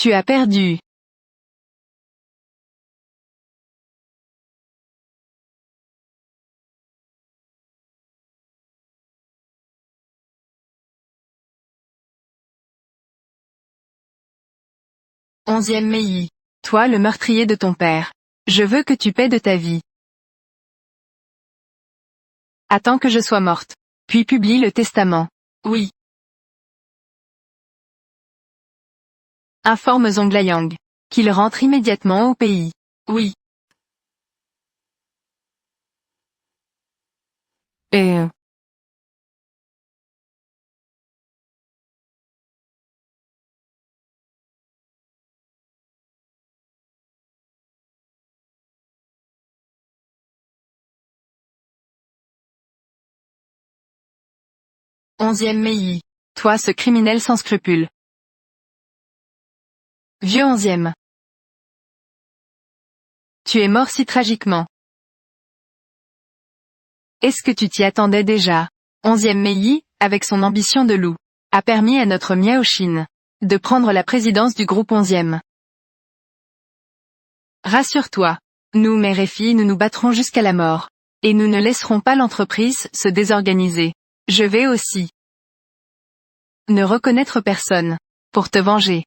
Tu as perdu. 11e Mei. Toi le meurtrier de ton père. Je veux que tu paies de ta vie. Attends que je sois morte. Puis publie le testament. Oui. Informe Zhonglayang. Qu'il rentre immédiatement au pays. Oui. Et... 11e Mei. Toi ce criminel sans scrupules. Vieux 11e. Tu es mort si tragiquement. Est-ce que tu t'y attendais déjà? 11e Mei, avec son ambition de loup, a permis à notre Miao Shin de prendre la présidence du groupe 11e. Rassure-toi. Nous mère et fille nous nous battrons jusqu'à la mort. Et nous ne laisserons pas l'entreprise se désorganiser. Je vais aussi ne reconnaître personne pour te venger.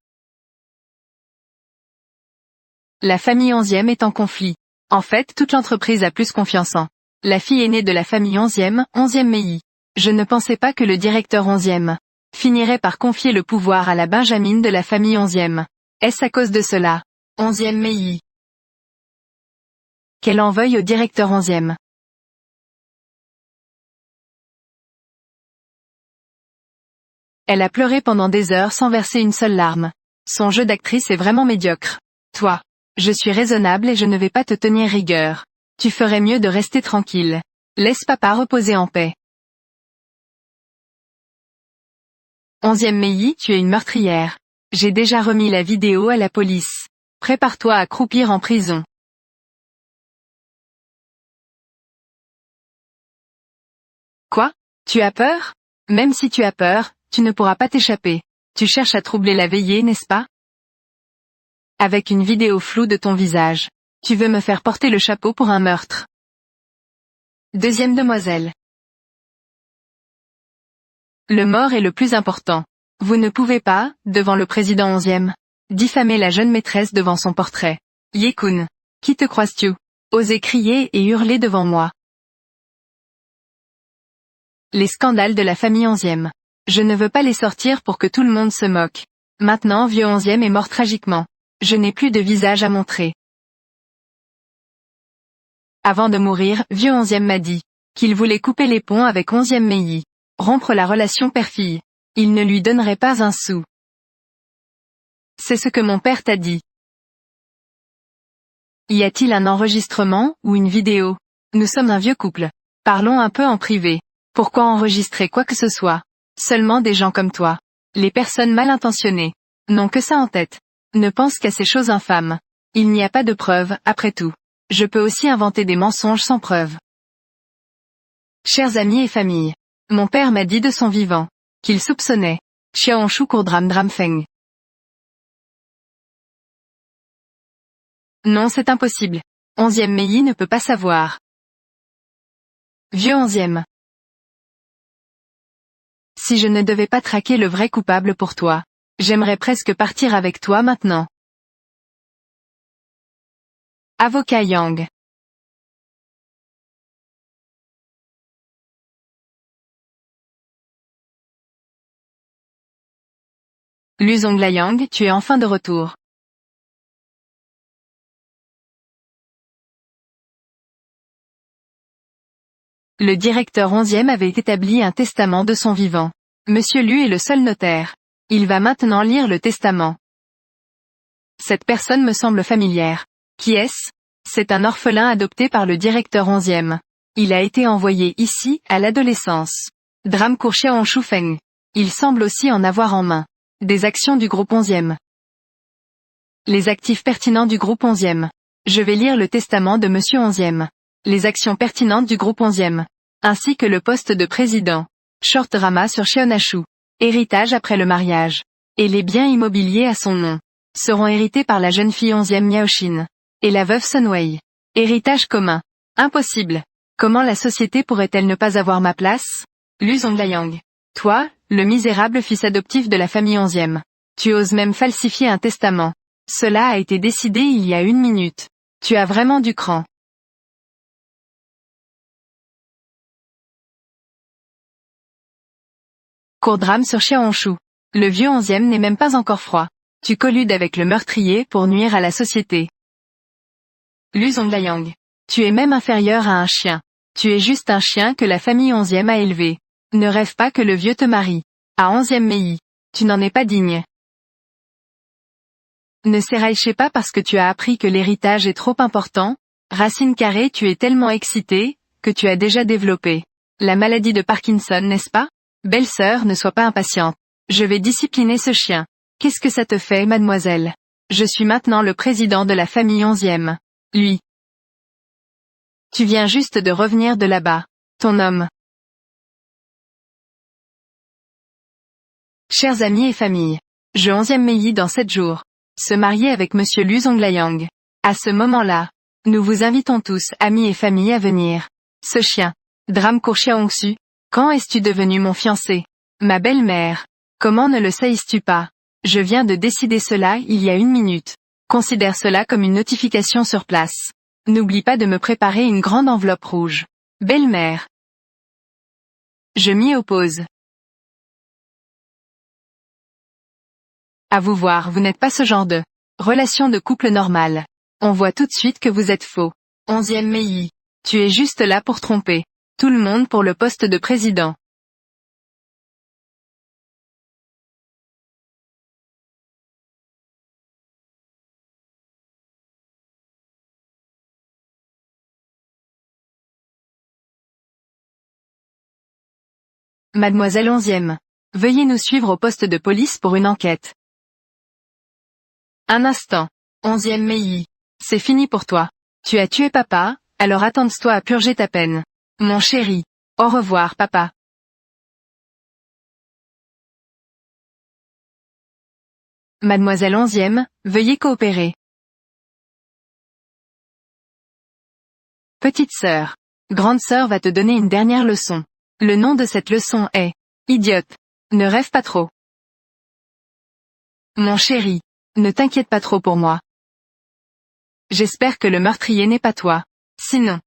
La famille 11e est en conflit. En fait toute l'entreprise a plus confiance en la fille aînée de la famille 11e, 11e Mei. Je ne pensais pas que le directeur 11e finirait par confier le pouvoir à la Benjamin de la famille 11e. Est-ce à cause de cela? 11e Mei. Qu'elle en veuille au directeur 11e. Elle a pleuré pendant des heures sans verser une seule larme. Son jeu d'actrice est vraiment médiocre. Toi. Je suis raisonnable et je ne vais pas te tenir rigueur. Tu ferais mieux de rester tranquille. Laisse papa reposer en paix. 11e Mei, tu es une meurtrière. J'ai déjà remis la vidéo à la police. Prépare-toi à croupir en prison. Quoi? Tu as peur? Même si tu as peur, tu ne pourras pas t'échapper. Tu cherches à troubler la veillée, n'est-ce pas? Avec une vidéo floue de ton visage. Tu veux me faire porter le chapeau pour un meurtre. Deuxième demoiselle. Le mort est le plus important. Vous ne pouvez pas, devant le président 11e, diffamer la jeune maîtresse devant son portrait. Ye-kun. Qui te crois-tu? Osez crier et hurler devant moi. Les scandales de la famille 11e. Je ne veux pas les sortir pour que tout le monde se moque. Maintenant vieux 11e est mort tragiquement. Je n'ai plus de visage à montrer. Avant de mourir, vieux 11e m'a dit qu'il voulait couper les ponts avec 11e Mei. Rompre la relation père-fille. Il ne lui donnerait pas un sou. C'est ce que mon père t'a dit. Y a-t-il un enregistrement, ou une vidéo? Nous sommes un vieux couple. Parlons un peu en privé. Pourquoi enregistrer quoi que ce soit? Seulement des gens comme toi. Les personnes mal intentionnées n'ont que ça en tête. Ne pense qu'à ces choses infâmes. Il n'y a pas de preuves, après tout. Je peux aussi inventer des mensonges sans preuve. Chers amis et familles. Mon père m'a dit de son vivant qu'il soupçonnait Xiaoshu Dram Feng. Non, c'est impossible. 11e Mei ne peut pas savoir. Vieux 11e. Si je ne devais pas traquer le vrai coupable pour toi, j'aimerais presque partir avec toi maintenant. Avocat Yang. Lu Zhonglayang, tu es enfin de retour. Le directeur 11e avait établi un testament de son vivant. Monsieur Lu est le seul notaire. Il va maintenant lire le testament. Cette personne me semble familière. Qui est-ce? C'est un orphelin adopté par le directeur 11e. Il a été envoyé ici, à l'adolescence. Drame Xiaoshu Feng. Il semble aussi en avoir en main des actions du groupe 11e. Les actifs pertinents du groupe 11e. Je vais lire le testament de monsieur 11e. Les actions pertinentes du groupe 11e. Ainsi que le poste de président. Short drama sur Xiaonashu. Héritage après le mariage. Et les biens immobiliers à son nom. seront hérités par la jeune fille 11e Miaoshin. Et la veuve Sunwei. Héritage commun. Impossible. Comment la société pourrait-elle ne pas avoir ma place? Lu Zhonglayang. Toi, le misérable fils adoptif de la famille 11e. Tu oses même falsifier un testament. Cela a été décidé il y a 1 minute. Tu as vraiment du cran. Court drame sur Xiaohonshu. Le vieux 11e n'est même pas encore froid. Tu colludes avec le meurtrier pour nuire à la société. Lu Zhonglayang. Tu es même inférieur à un chien. Tu es juste un chien que la famille 11e a élevé. Ne rêve pas que le vieux te marie. À 11e Mei. Tu n'en es pas digne. Ne s'érailchez pas parce que tu as appris que l'héritage est trop important. Racine carrée, tu es tellement excité, que tu as déjà développé la maladie de Parkinson, n'est-ce pas? Belle-sœur, ne sois pas impatiente. Je vais discipliner ce chien. Qu'est-ce que ça te fait, mademoiselle? Je suis maintenant le président de la famille 11e. Lui. Tu viens juste de revenir de là-bas. Ton homme. Chers amis et familles. Je 11e Mei dans 7 jours. Se marier avec monsieur Lu Zhonglayang. À ce moment-là, nous vous invitons tous, amis et familles, à venir. Ce chien. Drame Cour Xiaohongsu. Quand es-tu devenu mon fiancé? Ma belle-mère. Comment ne le sais-tu pas? Je viens de décider cela il y a 1 minute. Considère cela comme une notification sur place. N'oublie pas de me préparer une grande enveloppe rouge. Belle-mère. Je m'y oppose. À vous voir, vous n'êtes pas ce genre de relation de couple normale. On voit tout de suite que vous êtes faux. 11e Mei. Tu es juste là pour tromper tout le monde pour le poste de président. Mademoiselle 11e. Veuillez nous suivre au poste de police pour une enquête. Un instant. 11e Mei. C'est fini pour toi. Tu as tué papa, alors attends-toi à purger ta peine. Mon chéri. Au revoir, papa. Mademoiselle 11e, veuillez coopérer. Petite sœur. Grande sœur va te donner une dernière leçon. Le nom de cette leçon est idiote. Ne rêve pas trop. Mon chéri. Ne t'inquiète pas trop pour moi. J'espère que le meurtrier n'est pas toi. Sinon.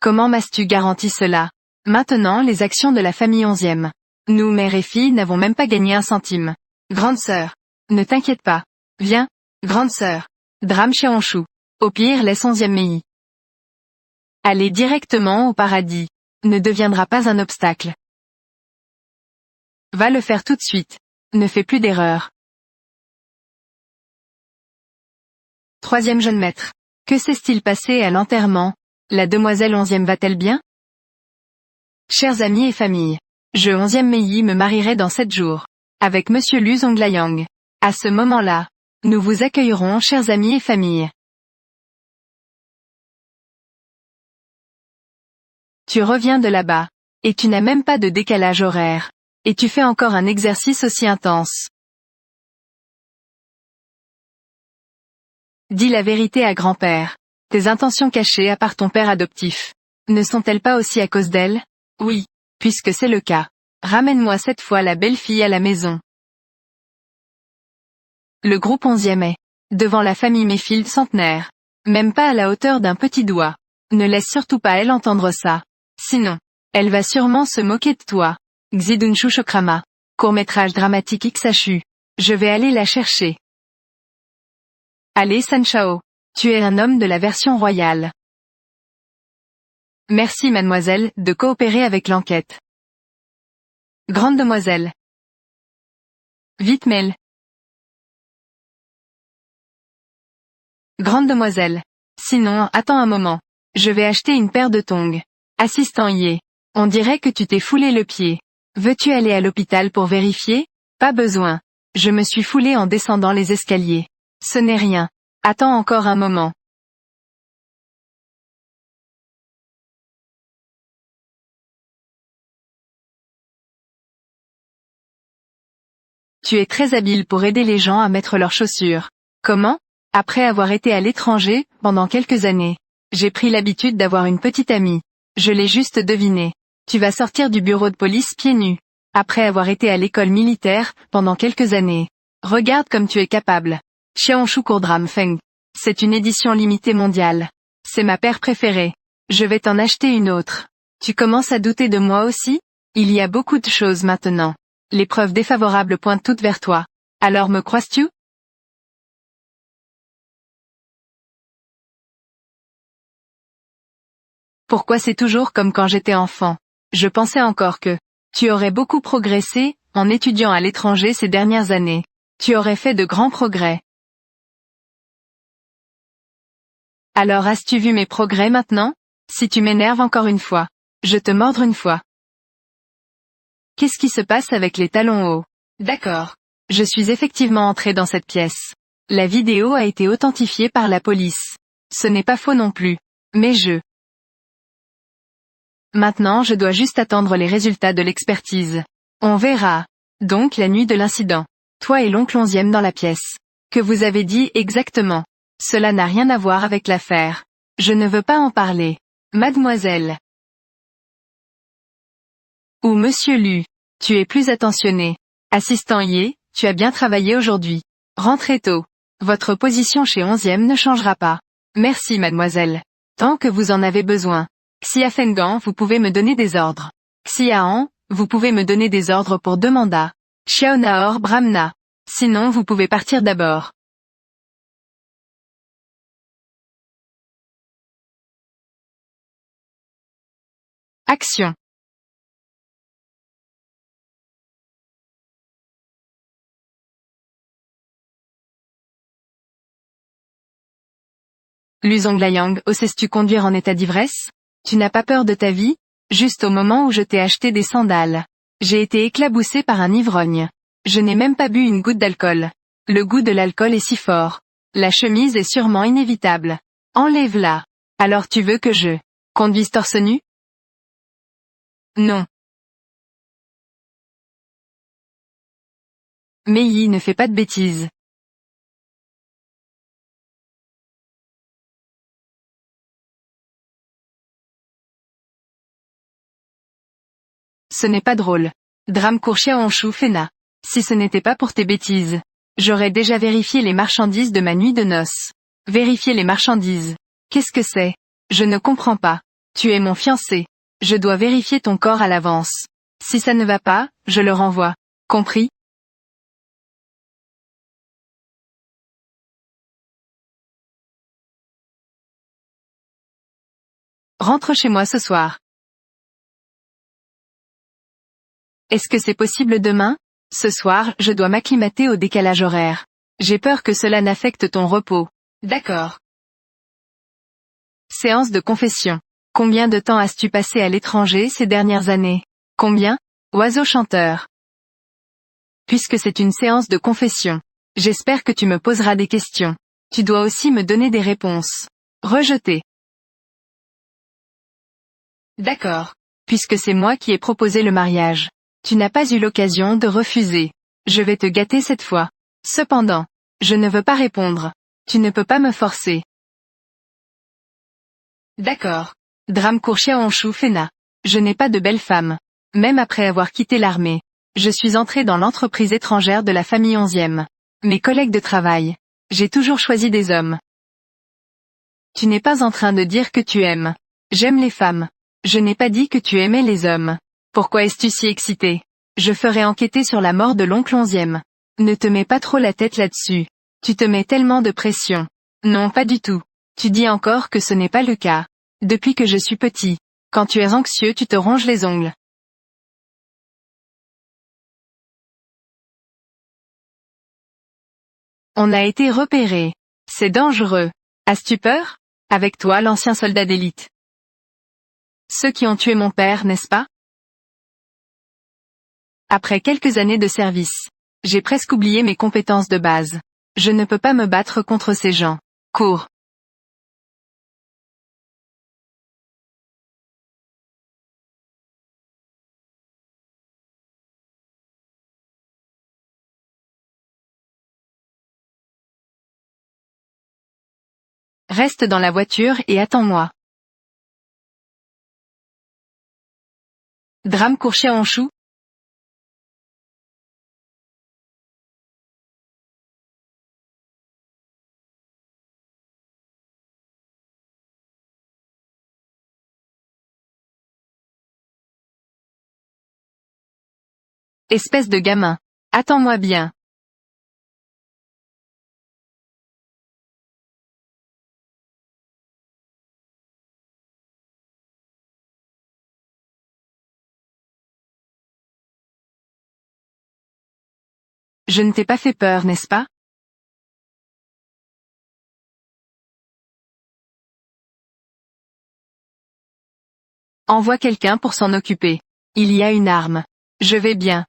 Comment m'as-tu garanti cela? Maintenant les actions de la famille 11e. Nous, mère et fille, n'avons même pas gagné un centime. Grande sœur. Ne t'inquiète pas. Viens. Grande sœur. Drame Xiaohonshu. Au pire laisse 11e Mei. Aller directement au paradis. Ne deviendra pas un obstacle. Va le faire tout de suite. Ne fais plus d'erreur. Troisième jeune maître. Que s'est-il passé à l'enterrement? La demoiselle 11e va-t-elle bien? Chers amis et familles. Je 11e Mei me marierai dans 7 jours. Avec monsieur Lu Zhonglayang. À ce moment-là, nous vous accueillerons, chers amis et familles. Tu reviens de là-bas. Et tu n'as même pas de décalage horaire. Et tu fais encore un exercice aussi intense. Dis la vérité à grand-père. Tes intentions cachées à part ton père adoptif. Ne sont-elles pas aussi à cause d'elle? Oui. Puisque c'est le cas. Ramène-moi cette fois la belle-fille à la maison. Le groupe 11e est devant la famille Mayfield centenaire. Même pas à la hauteur d'un petit doigt. Ne laisse surtout pas elle entendre ça. Sinon, elle va sûrement se moquer de toi. Xidunshu Shokrama. Court-métrage dramatique XHU. Je vais aller la chercher. Allez San Shao. Tu es un homme de la version royale. Merci mademoiselle, de coopérer avec l'enquête. Grande demoiselle. Vite Mel. Grande demoiselle. Sinon, attends un moment. Je vais acheter une paire de tongs. Assistant Yé. On dirait que tu t'es foulé le pied. Veux-tu aller à l'hôpital pour vérifier? Pas besoin. Je me suis foulé en descendant les escaliers. Ce n'est rien. Attends encore un moment. Tu es très habile pour aider les gens à mettre leurs chaussures. Comment? Après avoir été à l'étranger, pendant quelques années. J'ai pris l'habitude d'avoir une petite amie. Je l'ai juste deviné. Tu vas sortir du bureau de police pieds nus. Après avoir été à l'école militaire, pendant quelques années. Regarde comme tu es capable. Xiaoshu Courdram Feng. C'est une édition limitée mondiale. C'est ma paire préférée. Je vais t'en acheter une autre. Tu commences à douter de moi aussi? Il y a beaucoup de choses maintenant. Les preuves défavorables pointent toutes vers toi. Alors me crois-tu? Pourquoi c'est toujours comme quand j'étais enfant? Je pensais encore que tu aurais beaucoup progressé, en étudiant à l'étranger ces dernières années. Tu aurais fait de grands progrès. Alors as-tu vu mes progrès maintenant? Si tu m'énerves encore une fois, je te mordre une fois. Qu'est-ce qui se passe avec les talons hauts? D'accord. Je suis effectivement entré dans cette pièce. La vidéo a été authentifiée par la police. Ce n'est pas faux non plus. Mais Maintenant je dois juste attendre les résultats de l'expertise. On verra. Donc la nuit de l'incident. Toi et l'oncle 11e dans la pièce. Que vous avez dit exactement? Cela n'a rien à voir avec l'affaire. Je ne veux pas en parler. Mademoiselle. Ou Monsieur Lu. Tu es plus attentionné. Assistant Ye, tu as bien travaillé aujourd'hui. Rentrez tôt. Votre position chez 11e ne changera pas. Merci mademoiselle. Tant que vous en avez besoin. Xia Fengan, vous pouvez me donner des ordres. Xia Han, vous pouvez me donner des ordres pour 2 mandats. Xiao Naor Brahmana. Sinon vous pouvez partir d'abord. Action. Lu Zhonglayang, oses-tu conduire en état d'ivresse? Tu n'as pas peur de ta vie? Juste au moment où je t'ai acheté des sandales. J'ai été éclaboussé par un ivrogne. Je n'ai même pas bu une goutte d'alcool. Le goût de l'alcool est si fort. La chemise est sûrement inévitable. Enlève-la. Alors tu veux que je conduise torse nu? Non. Mei ne fait pas de bêtises. Ce n'est pas drôle. Drame Courchia Honshu Fena. Si ce n'était pas pour tes bêtises. J'aurais déjà vérifié les marchandises de ma nuit de noces. Vérifier les marchandises. Qu'est-ce que c'est? Je ne comprends pas. Tu es mon fiancé. Je dois vérifier ton corps à l'avance. Si ça ne va pas, je le renvoie. Compris? Rentre chez moi ce soir. Est-ce que c'est possible demain? Ce soir, je dois m'acclimater au décalage horaire. J'ai peur que cela n'affecte ton repos. D'accord. Séance de confession. Combien de temps as-tu passé à l'étranger ces dernières années? Combien? Oiseau chanteur. Puisque c'est une séance de confession. J'espère que tu me poseras des questions. Tu dois aussi me donner des réponses. Rejeté. D'accord. Puisque c'est moi qui ai proposé le mariage. Tu n'as pas eu l'occasion de refuser. Je vais te gâter cette fois. Cependant, je ne veux pas répondre. Tu ne peux pas me forcer. D'accord. Drame Courchia Honshu Fena. Je n'ai pas de belle femme. Même après avoir quitté l'armée. Je suis entré dans l'entreprise étrangère de la famille 11e. Mes collègues de travail. J'ai toujours choisi des hommes. Tu n'es pas en train de dire que tu aimes. J'aime les femmes. Je n'ai pas dit que tu aimais les hommes. Pourquoi es-tu si excité? Je ferai enquêter sur la mort de l'oncle 11e. Ne te mets pas trop la tête là-dessus. Tu te mets tellement de pression. Non, pas du tout. Tu dis encore que ce n'est pas le cas. Depuis que je suis petit. Quand tu es anxieux, tu te ronges les ongles. On a été repéré. C'est dangereux. As-tu peur? Avec toi, l'ancien soldat d'élite. Ceux qui ont tué mon père, n'est-ce pas? Après quelques années de service. J'ai presque oublié mes compétences de base. Je ne peux pas me battre contre ces gens. Cours. Reste dans la voiture et attends-moi. Drame Courchet-en-Chou. Espèce de gamin. Attends-moi bien. Je ne t'ai pas fait peur, n'est-ce pas? Envoie quelqu'un pour s'en occuper. Il y a une arme. Je vais bien.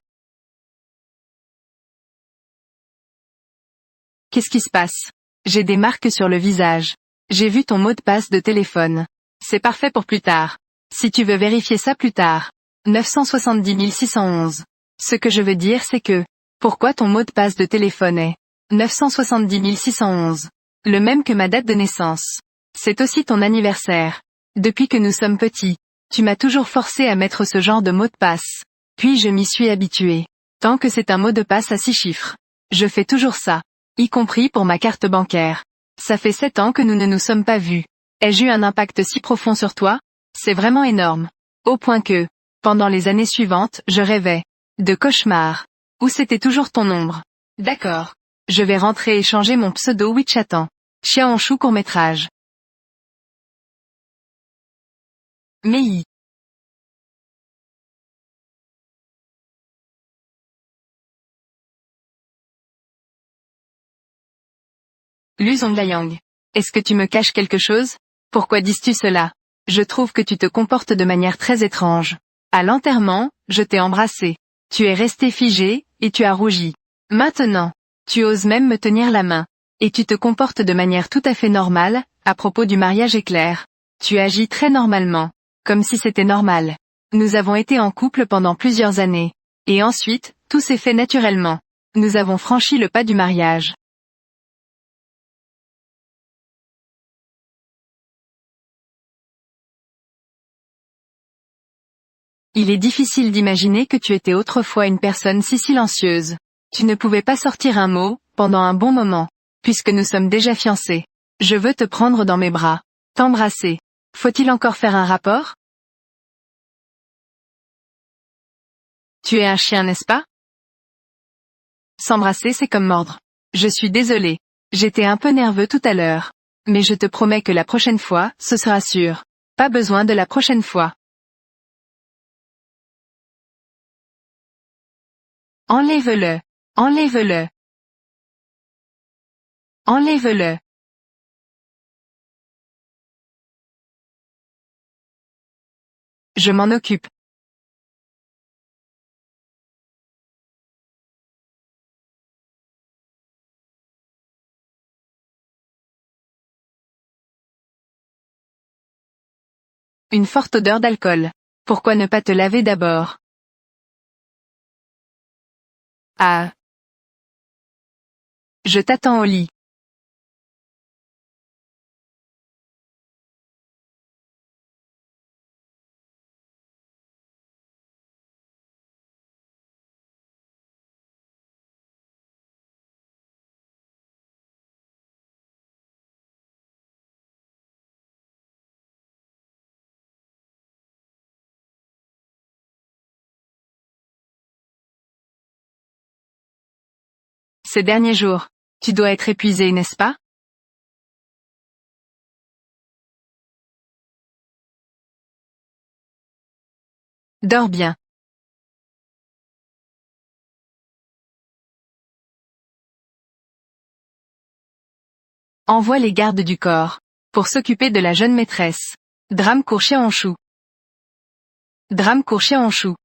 Qu'est-ce qui se passe? J'ai des marques sur le visage. J'ai vu ton mot de passe de téléphone. C'est parfait pour plus tard. Si tu veux vérifier ça plus tard. 970 611. Ce que je veux dire c'est que, pourquoi ton mot de passe de téléphone est 970 611. Le même que ma date de naissance. C'est aussi ton anniversaire. Depuis que nous sommes petits, tu m'as toujours forcé à mettre ce genre de mot de passe. Puis je m'y suis habitué. Tant que c'est un mot de passe à 6 chiffres. Je fais toujours ça. Y compris pour ma carte bancaire. Ça fait 7 ans que nous ne nous sommes pas vus. Ai-je eu un impact si profond sur toi? C'est vraiment énorme. Au point que, pendant les années suivantes, je rêvais. De cauchemars. Ou c'était toujours ton ombre. D'accord. Je vais rentrer et changer mon pseudo WeChatan. Chien-en-chou court-métrage. Mei. Lu Zonglayang. Est-ce que tu me caches quelque chose? Pourquoi dis-tu cela? Je trouve que tu te comportes de manière très étrange. À l'enterrement, je t'ai embrassé. Tu es resté figé, et tu as rougi. Maintenant, tu oses même me tenir la main. Et tu te comportes de manière tout à fait normale, à propos du mariage éclair. Tu agis très normalement. Comme si c'était normal. Nous avons été en couple pendant plusieurs années. Et ensuite, tout s'est fait naturellement. Nous avons franchi le pas du mariage. Il est difficile d'imaginer que tu étais autrefois une personne si silencieuse. Tu ne pouvais pas sortir un mot, pendant un bon moment. Puisque nous sommes déjà fiancés. Je veux te prendre dans mes bras. T'embrasser. Faut-il encore faire un rapport? Tu es un chien, n'est-ce pas? S'embrasser c'est comme mordre. Je suis désolé. J'étais un peu nerveux tout à l'heure. Mais je te promets que la prochaine fois, ce sera sûr. Pas besoin de la prochaine fois. Enlève-le. Enlève-le. Enlève-le. Je m'en occupe. Une forte odeur d'alcool. Pourquoi ne pas te laver d'abord? Ah. Je t'attends au lit. Ces derniers jours. Tu dois être épuisé, n'est-ce pas? Dors bien. Envoie les gardes du corps. Pour s'occuper de la jeune maîtresse. Drame Courchet-en-Chou. Drame Courchet-en-Chou.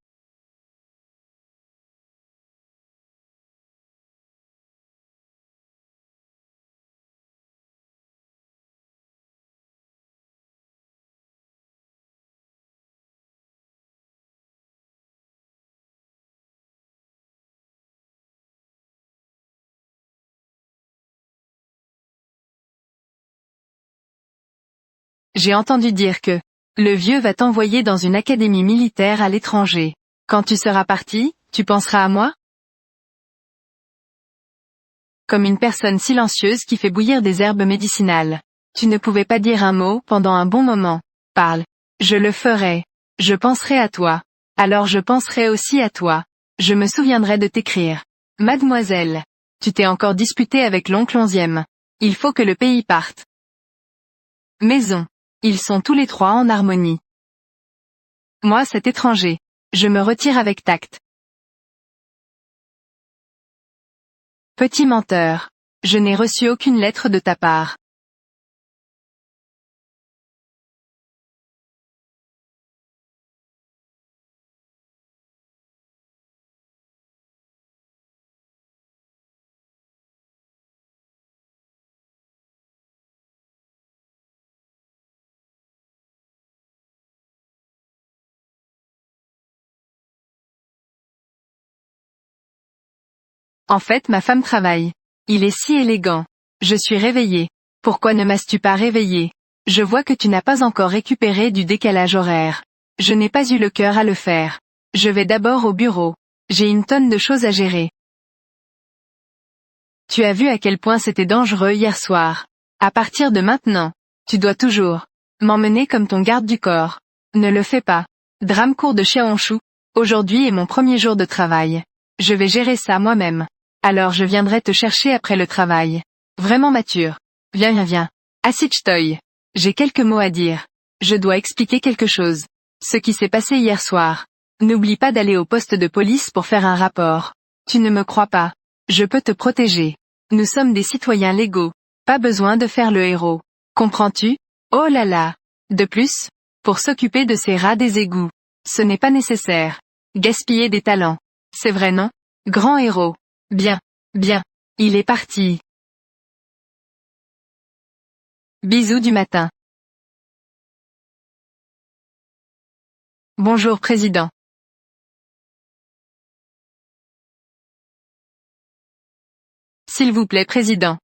J'ai entendu dire que le vieux va t'envoyer dans une académie militaire à l'étranger. Quand tu seras parti, tu penseras à moi? Comme une personne silencieuse qui fait bouillir des herbes médicinales. Tu ne pouvais pas dire un mot pendant un bon moment. Parle. Je le ferai. Je penserai à toi. Alors je penserai aussi à toi. Je me souviendrai de t'écrire. Mademoiselle. Tu t'es encore disputée avec l'oncle 11e. Il faut que le pays parte. Maison. Ils sont tous les trois en harmonie. Moi cet étranger. Je me retire avec tact. Petit menteur. Je n'ai reçu aucune lettre de ta part. En fait ma femme travaille. Il est si élégant. Je suis réveillée. Pourquoi ne m'as-tu pas réveillée? Je vois que tu n'as pas encore récupéré du décalage horaire. Je n'ai pas eu le cœur à le faire. Je vais d'abord au bureau. J'ai une tonne de choses à gérer. Tu as vu à quel point c'était dangereux hier soir. À partir de maintenant, tu dois toujours m'emmener comme ton garde du corps. Ne le fais pas. Drame court de Xiaongshu. Aujourd'hui est mon premier jour de travail. Je vais gérer ça moi-même. Alors je viendrai te chercher après le travail. Vraiment mature. Viens. Assis-toi. J'ai quelques mots à dire. Je dois expliquer quelque chose. Ce qui s'est passé hier soir. N'oublie pas d'aller au poste de police pour faire un rapport. Tu ne me crois pas. Je peux te protéger. Nous sommes des citoyens légaux. Pas besoin de faire le héros. Comprends-tu? Oh là là. De plus, pour s'occuper de ces rats des égouts. Ce n'est pas nécessaire. Gaspiller des talents. C'est vrai non? Grand héros. Bien. Il est parti. Bisous du matin. Bonjour président. S'il vous plaît président.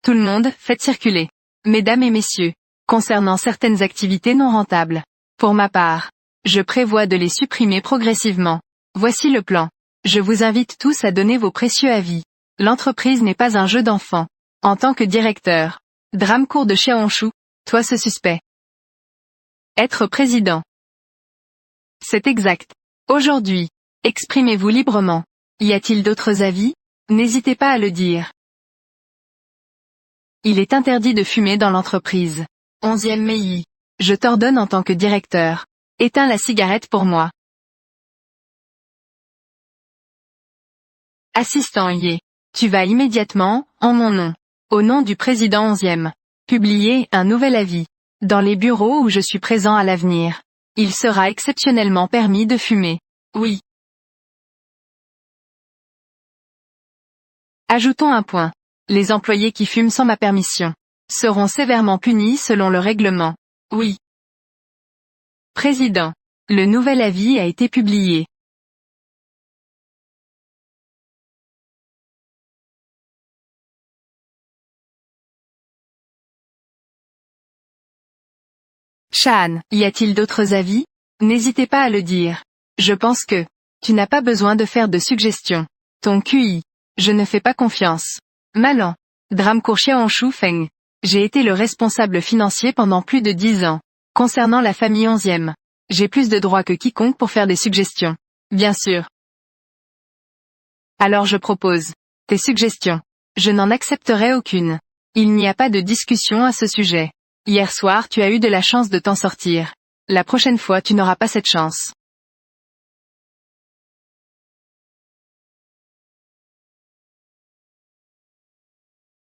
Tout le monde, faites circuler. Mesdames et messieurs, concernant certaines activités non rentables. Pour ma part, je prévois de les supprimer progressivement. Voici le plan. Je vous invite tous à donner vos précieux avis. L'entreprise n'est pas un jeu d'enfant. En tant que directeur, drame court de Xiaongshu, toi ce suspect. Être président. C'est exact. Aujourd'hui, exprimez-vous librement. Y a-t-il d'autres avis? N'hésitez pas à le dire. Il est interdit de fumer dans l'entreprise. 11e Mei. Je t'ordonne en tant que directeur. Éteins la cigarette pour moi. Assistant Yé. Tu vas immédiatement, en mon nom. Au nom du président 11e. Publier un nouvel avis. Dans les bureaux où je suis présent à l'avenir. Il sera exceptionnellement permis de fumer. Oui. Ajoutons un point. Les employés qui fument sans ma permission seront sévèrement punis selon le règlement. Oui. Président. Le nouvel avis a été publié. Shan, y a-t-il d'autres avis? N'hésitez pas à le dire. Je pense que tu n'as pas besoin de faire de suggestions. Ton QI. Je ne fais pas confiance. Malan. Drame Xiaongshu Feng. J'ai été le responsable financier pendant plus de 10 ans. Concernant la famille 11e. J'ai plus de droits que quiconque pour faire des suggestions. Bien sûr. Alors je propose. Tes suggestions. Je n'en accepterai aucune. Il n'y a pas de discussion à ce sujet. Hier soir tu as eu de la chance de t'en sortir. La prochaine fois tu n'auras pas cette chance.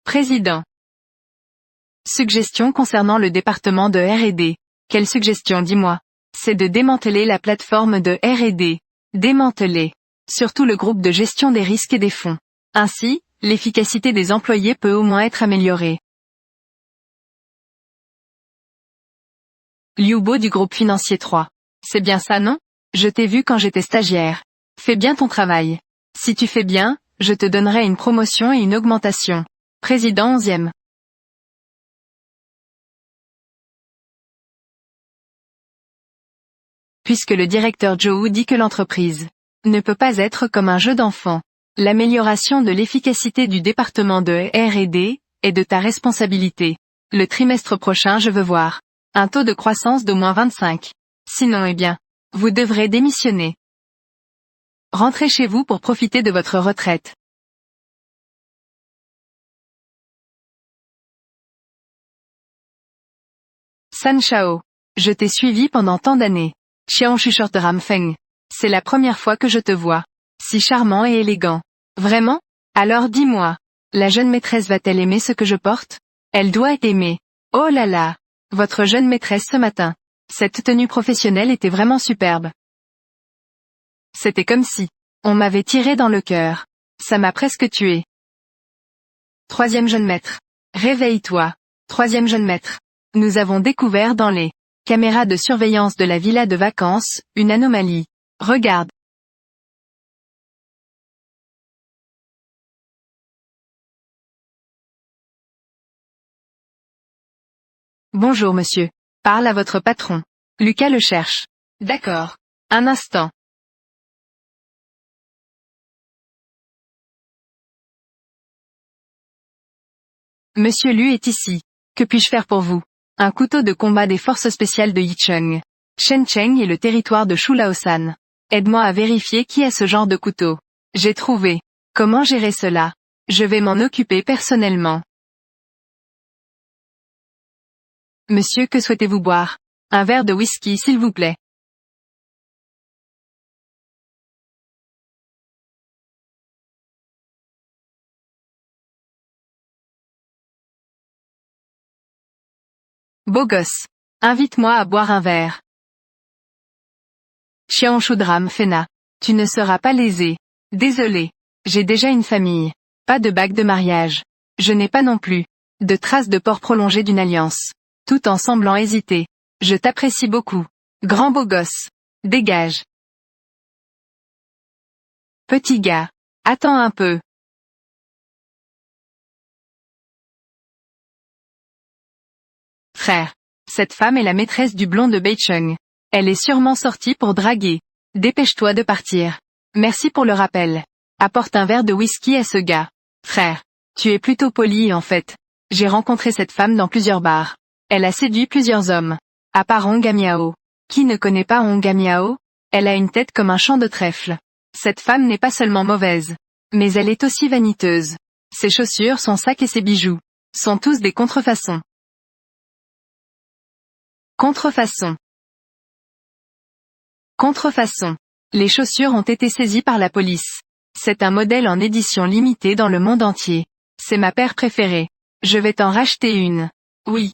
Président. Suggestion concernant le département de R&D. Quelle suggestion dis-moi? C'est de démanteler la plateforme de R&D. Démanteler. Surtout le groupe de gestion des risques et des fonds. Ainsi, l'efficacité des employés peut au moins être améliorée. Liu Bo du groupe financier 3. C'est bien ça non? Je t'ai vu quand j'étais stagiaire. Fais bien ton travail. Si tu fais bien, je te donnerai une promotion et une augmentation. Président 11e. Puisque le directeur Joe dit que l'entreprise ne peut pas être comme un jeu d'enfant. L'amélioration de l'efficacité du département de R&D est de ta responsabilité. Le trimestre prochain je veux voir un taux de croissance d'au moins 25. Sinon eh bien, vous devrez démissionner. Rentrez chez vous pour profiter de votre retraite. San Shao. Je t'ai suivi pendant tant d'années. Xiao chuchote Ramfeng. C'est la première fois que je te vois. Si charmant et élégant. Vraiment? Alors dis-moi. La jeune maîtresse va-t-elle aimer ce que je porte? Elle doit aimer. Oh là là. Votre jeune maîtresse ce matin. Cette tenue professionnelle était vraiment superbe. C'était comme si on m'avait tiré dans le cœur. Ça m'a presque tué. Troisième jeune maître. Réveille-toi. Troisième jeune maître. Nous avons découvert dans les caméras de surveillance de la villa de vacances, une anomalie. Regarde. Bonjour monsieur. Parle à votre patron. Lucas le cherche. D'accord. Un instant. Monsieur Lu est ici. Que puis-je faire pour vous? Un couteau de combat des forces spéciales de Yicheng. Shenzhen est le territoire de Shulaosan. Aide-moi à vérifier qui a ce genre de couteau. J'ai trouvé. Comment gérer cela? Je vais m'en occuper personnellement. Monsieur, que souhaitez-vous boire? Un verre de whisky s'il vous plaît. Beau gosse. Invite-moi à boire un verre. Xiao Shudram Fena. Tu ne seras pas lésé. Désolé. J'ai déjà une famille. Pas de bague de mariage. Je n'ai pas non plus de traces de port prolongé d'une alliance. Tout en semblant hésiter. Je t'apprécie beaucoup. Grand beau gosse. Dégage. Petit gars. Attends un peu. Frère. Cette femme est la maîtresse du blond de Beicheng. Elle est sûrement sortie pour draguer. Dépêche-toi de partir. Merci pour le rappel. Apporte un verre de whisky à ce gars. Frère. Tu es plutôt poli en fait. J'ai rencontré cette femme dans plusieurs bars. Elle a séduit plusieurs hommes. À part Hong Miao. Qui ne connaît pas Hong Miao? Elle a une tête comme un champ de trèfle. Cette femme n'est pas seulement mauvaise. Mais elle est aussi vaniteuse. Ses chaussures, son sac et ses bijoux sont tous des contrefaçons. Contrefaçon. Contrefaçon. Les chaussures ont été saisies par la police. C'est un modèle en édition limitée dans le monde entier. C'est ma paire préférée. Je vais t'en racheter une. Oui.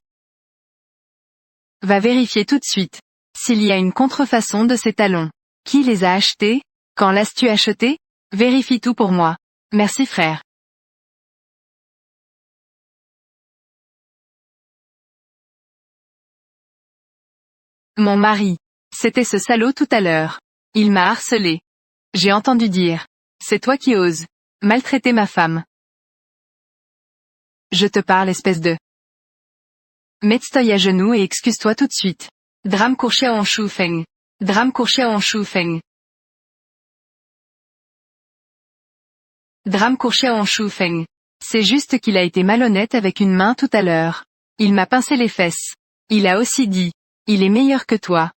Va vérifier tout de suite. S'il y a une contrefaçon de ces talons. Qui les a achetés? Quand l'as-tu acheté? Vérifie tout pour moi. Merci frère. Mon mari. C'était ce salaud tout à l'heure. Il m'a harcelé. J'ai entendu dire. C'est toi qui oses maltraiter ma femme. Je te parle espèce de... Mets-toi à genoux et excuse-toi tout de suite. Drame Courchia en Shu Feng. Drame Courchia en Shu Feng. Drame Courchia en Shu Feng. C'est juste qu'il a été malhonnête avec une main tout à l'heure. Il m'a pincé les fesses. Il a aussi dit. Il est meilleur que toi.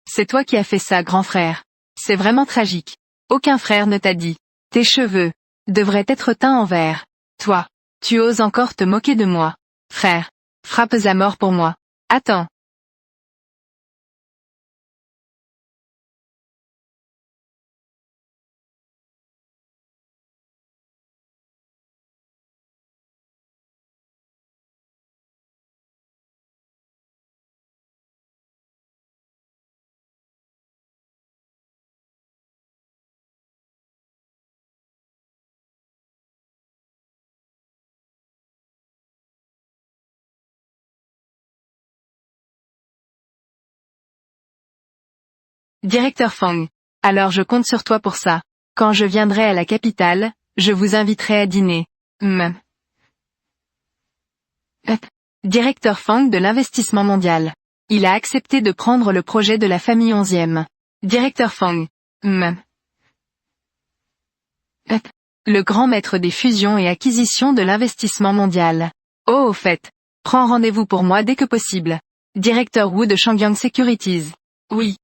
C'est toi qui as fait ça, grand frère. C'est vraiment tragique. Aucun frère ne t'a dit. Tes cheveux devraient être teints en vert. Toi, tu oses encore te moquer de moi. Frère, frappes à mort pour moi. Attends. Directeur Fang. Alors je compte sur toi pour ça. Quand je viendrai à la capitale, Je vous inviterai à dîner. Directeur Fang de l'investissement mondial. Il a accepté de prendre le projet de la famille 11e. Directeur Fang. Le grand maître des fusions et acquisitions de l'investissement mondial. Oh au fait. Prends rendez-vous pour moi dès que possible. Directeur Wu de Shangyang Securities. Oui.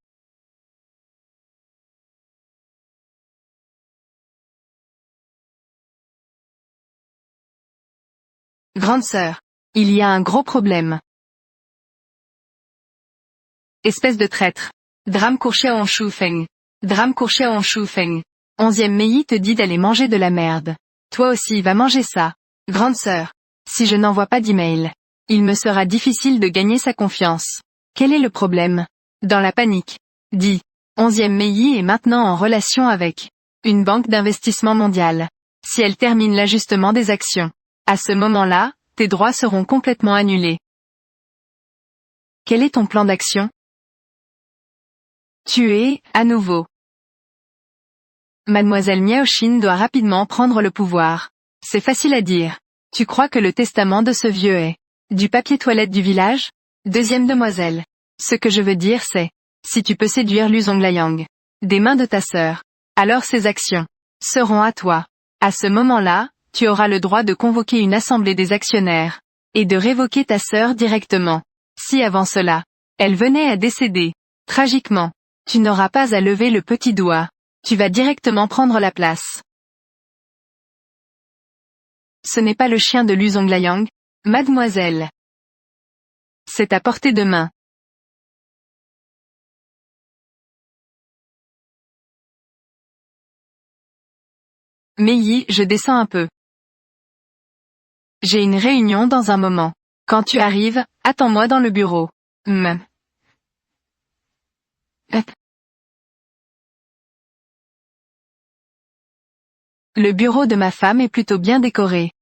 Grande sœur. Il y a un gros problème. Espèce de traître. Drame Courchia en Shufeng. Drame Courchia en Shufeng. 11e Mei te dit d'aller manger de la merde. Toi aussi va manger ça. Grande sœur. Si je n'envoie pas d'email, il me sera difficile de gagner sa confiance. Quel est le problème? Dans la panique. Dis. 11e Mei est maintenant en relation avec une banque d'investissement mondiale. Si elle termine l'ajustement des actions, à ce moment-là, tes droits seront complètement annulés. Quel est ton plan d'action? Tuer, à nouveau. Mademoiselle Miaoxin doit rapidement prendre le pouvoir. C'est facile à dire. Tu crois que le testament de ce vieux est du papier toilette du village? Deuxième demoiselle. Ce que je veux dire c'est, si tu peux séduire Lu Zhonglayang des mains de ta sœur, alors ces actions seront à toi. À ce moment-là, tu auras le droit de convoquer une assemblée des actionnaires et de révoquer ta sœur directement. Si avant cela, elle venait à décéder, tragiquement, tu n'auras pas à lever le petit doigt. Tu vas directement prendre la place. Ce n'est pas le chien de Lu Zhonglayang, mademoiselle. C'est à portée de main. Mei, je descends un peu. J'ai une réunion dans un moment. Quand tu arrives, attends-moi dans le bureau. Le bureau de ma femme est plutôt bien décoré.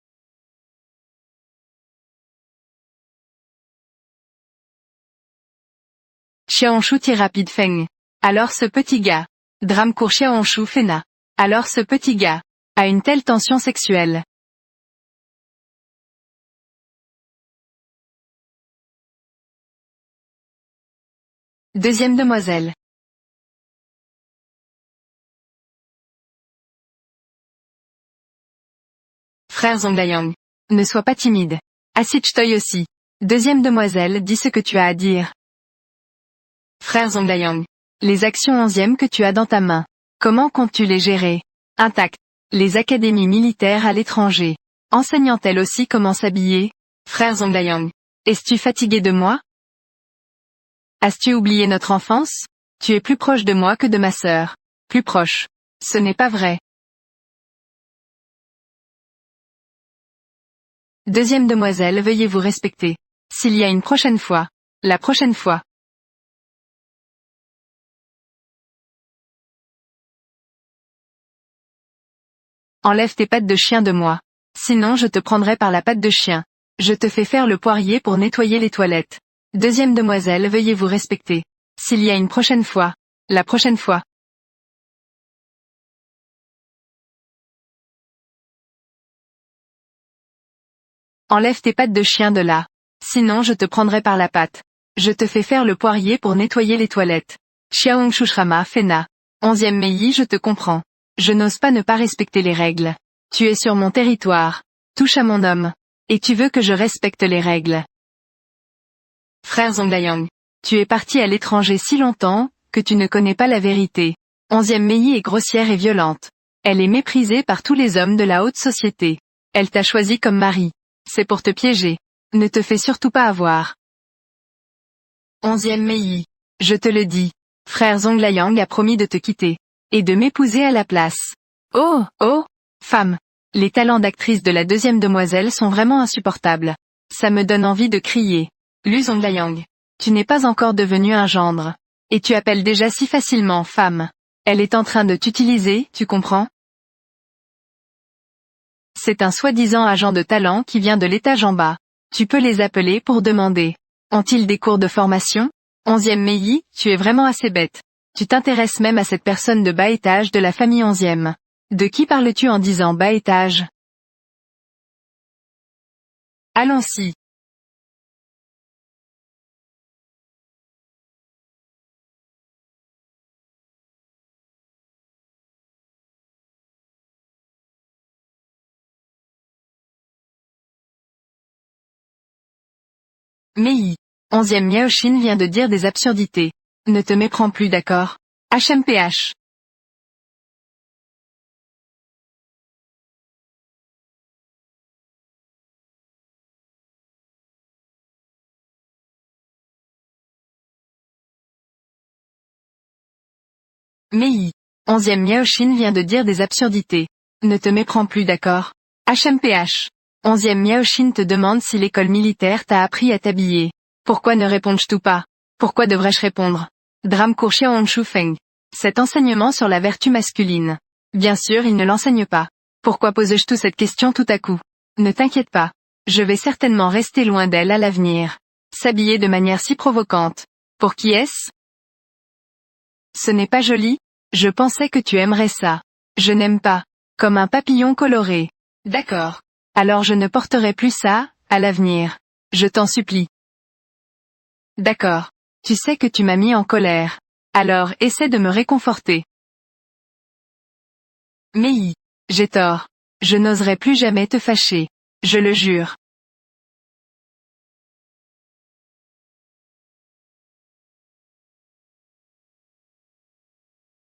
Xiaongshu tire rapide Feng. Alors ce petit gars. Drame court Xiaongshu Fena. Alors ce petit gars a une telle tension sexuelle. Deuxième demoiselle. Frère Zhonglayang. Ne sois pas timide. Assitch-toi aussi. Deuxième demoiselle, dis ce que tu as à dire. Frère Zhonglayang. Les actions 11e que tu as dans ta main. Comment comptes-tu les gérer? Intact. Les académies militaires à l'étranger. Enseignant-elles aussi comment s'habiller? Frère Zhonglayang. Es-tu fatigué de moi? As-tu oublié notre enfance? Tu es plus proche de moi que de ma sœur. Plus proche. Ce n'est pas vrai. Deuxième demoiselle, veuillez vous respecter. S'il y a une prochaine fois. La prochaine fois. Enlève tes pattes de chien de moi. Sinon je te prendrai par la patte de chien. Je te fais faire le poirier pour nettoyer les toilettes. Deuxième demoiselle, veuillez vous respecter. S'il y a une prochaine fois. La prochaine fois. Enlève tes pattes de chien de là. Sinon je te prendrai par la patte. Je te fais faire le poirier pour nettoyer les toilettes. Xiaongshu Shrama Fena. 11e Mei, je te comprends. Je n'ose pas ne pas respecter les règles. Tu es sur mon territoire. Touche à mon homme. Et tu veux que je respecte les règles. Frère Zhonglayang. Tu es parti à l'étranger si longtemps, que tu ne connais pas la vérité. 11e Mei est grossière et violente. Elle est méprisée par tous les hommes de la haute société. Elle t'a choisi comme mari. C'est pour te piéger. Ne te fais surtout pas avoir. 11e Mei. Je te le dis. Frère Zhonglayang a promis de te quitter. Et de m'épouser à la place. Oh, oh, femme. Les talents d'actrice de la deuxième demoiselle sont vraiment insupportables. Ça me donne envie de crier. Lu Zhonglayang. Tu n'es pas encore devenu un gendre. Et tu appelles déjà si facilement femme. Elle est en train de t'utiliser, tu comprends? C'est un soi-disant agent de talent qui vient de l'étage en bas. Tu peux les appeler pour demander. Ont-ils des cours de formation? 11e Mei, tu es vraiment assez bête. Tu t'intéresses même à cette personne de bas étage de la famille 11e. De qui parles-tu en disant bas étage? Allons-y. Mei. 11e Miaoshin vient de dire des absurdités. Ne te méprends plus, d'accord? HMPH. Mei. 11e Miaoshin vient de dire des absurdités. Ne te méprends plus, d'accord? HMPH. 11e Miaoshin te demande si l'école militaire t'a appris à t'habiller. Pourquoi ne réponds-tu pas? Pourquoi devrais-je répondre? Drame Courchia Feng. Cet enseignement sur la vertu masculine. Bien sûr, il ne l'enseigne pas. Pourquoi pose-je tout cette question tout à coup? Ne t'inquiète pas. Je vais certainement rester loin d'elle à l'avenir. S'habiller de manière si provocante. Pour qui est-ce? Ce n'est pas joli? Je pensais que tu aimerais ça. Je n'aime pas. Comme un papillon coloré. D'accord. Alors je ne porterai plus ça, à l'avenir. Je t'en supplie. D'accord. Tu sais que tu m'as mis en colère. Alors essaie de me réconforter. Mei. J'ai tort. Je n'oserai plus jamais te fâcher. Je le jure.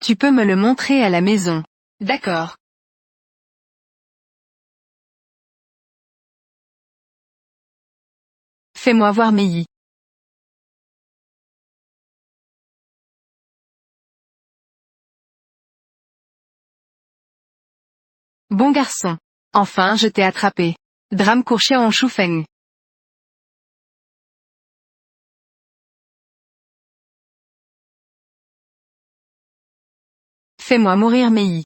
Tu peux me le montrer à la maison. D'accord. Fais-moi voir Mei. Bon garçon. Enfin je t'ai attrapé. Drame Courchia Feng. Fais-moi mourir Mei.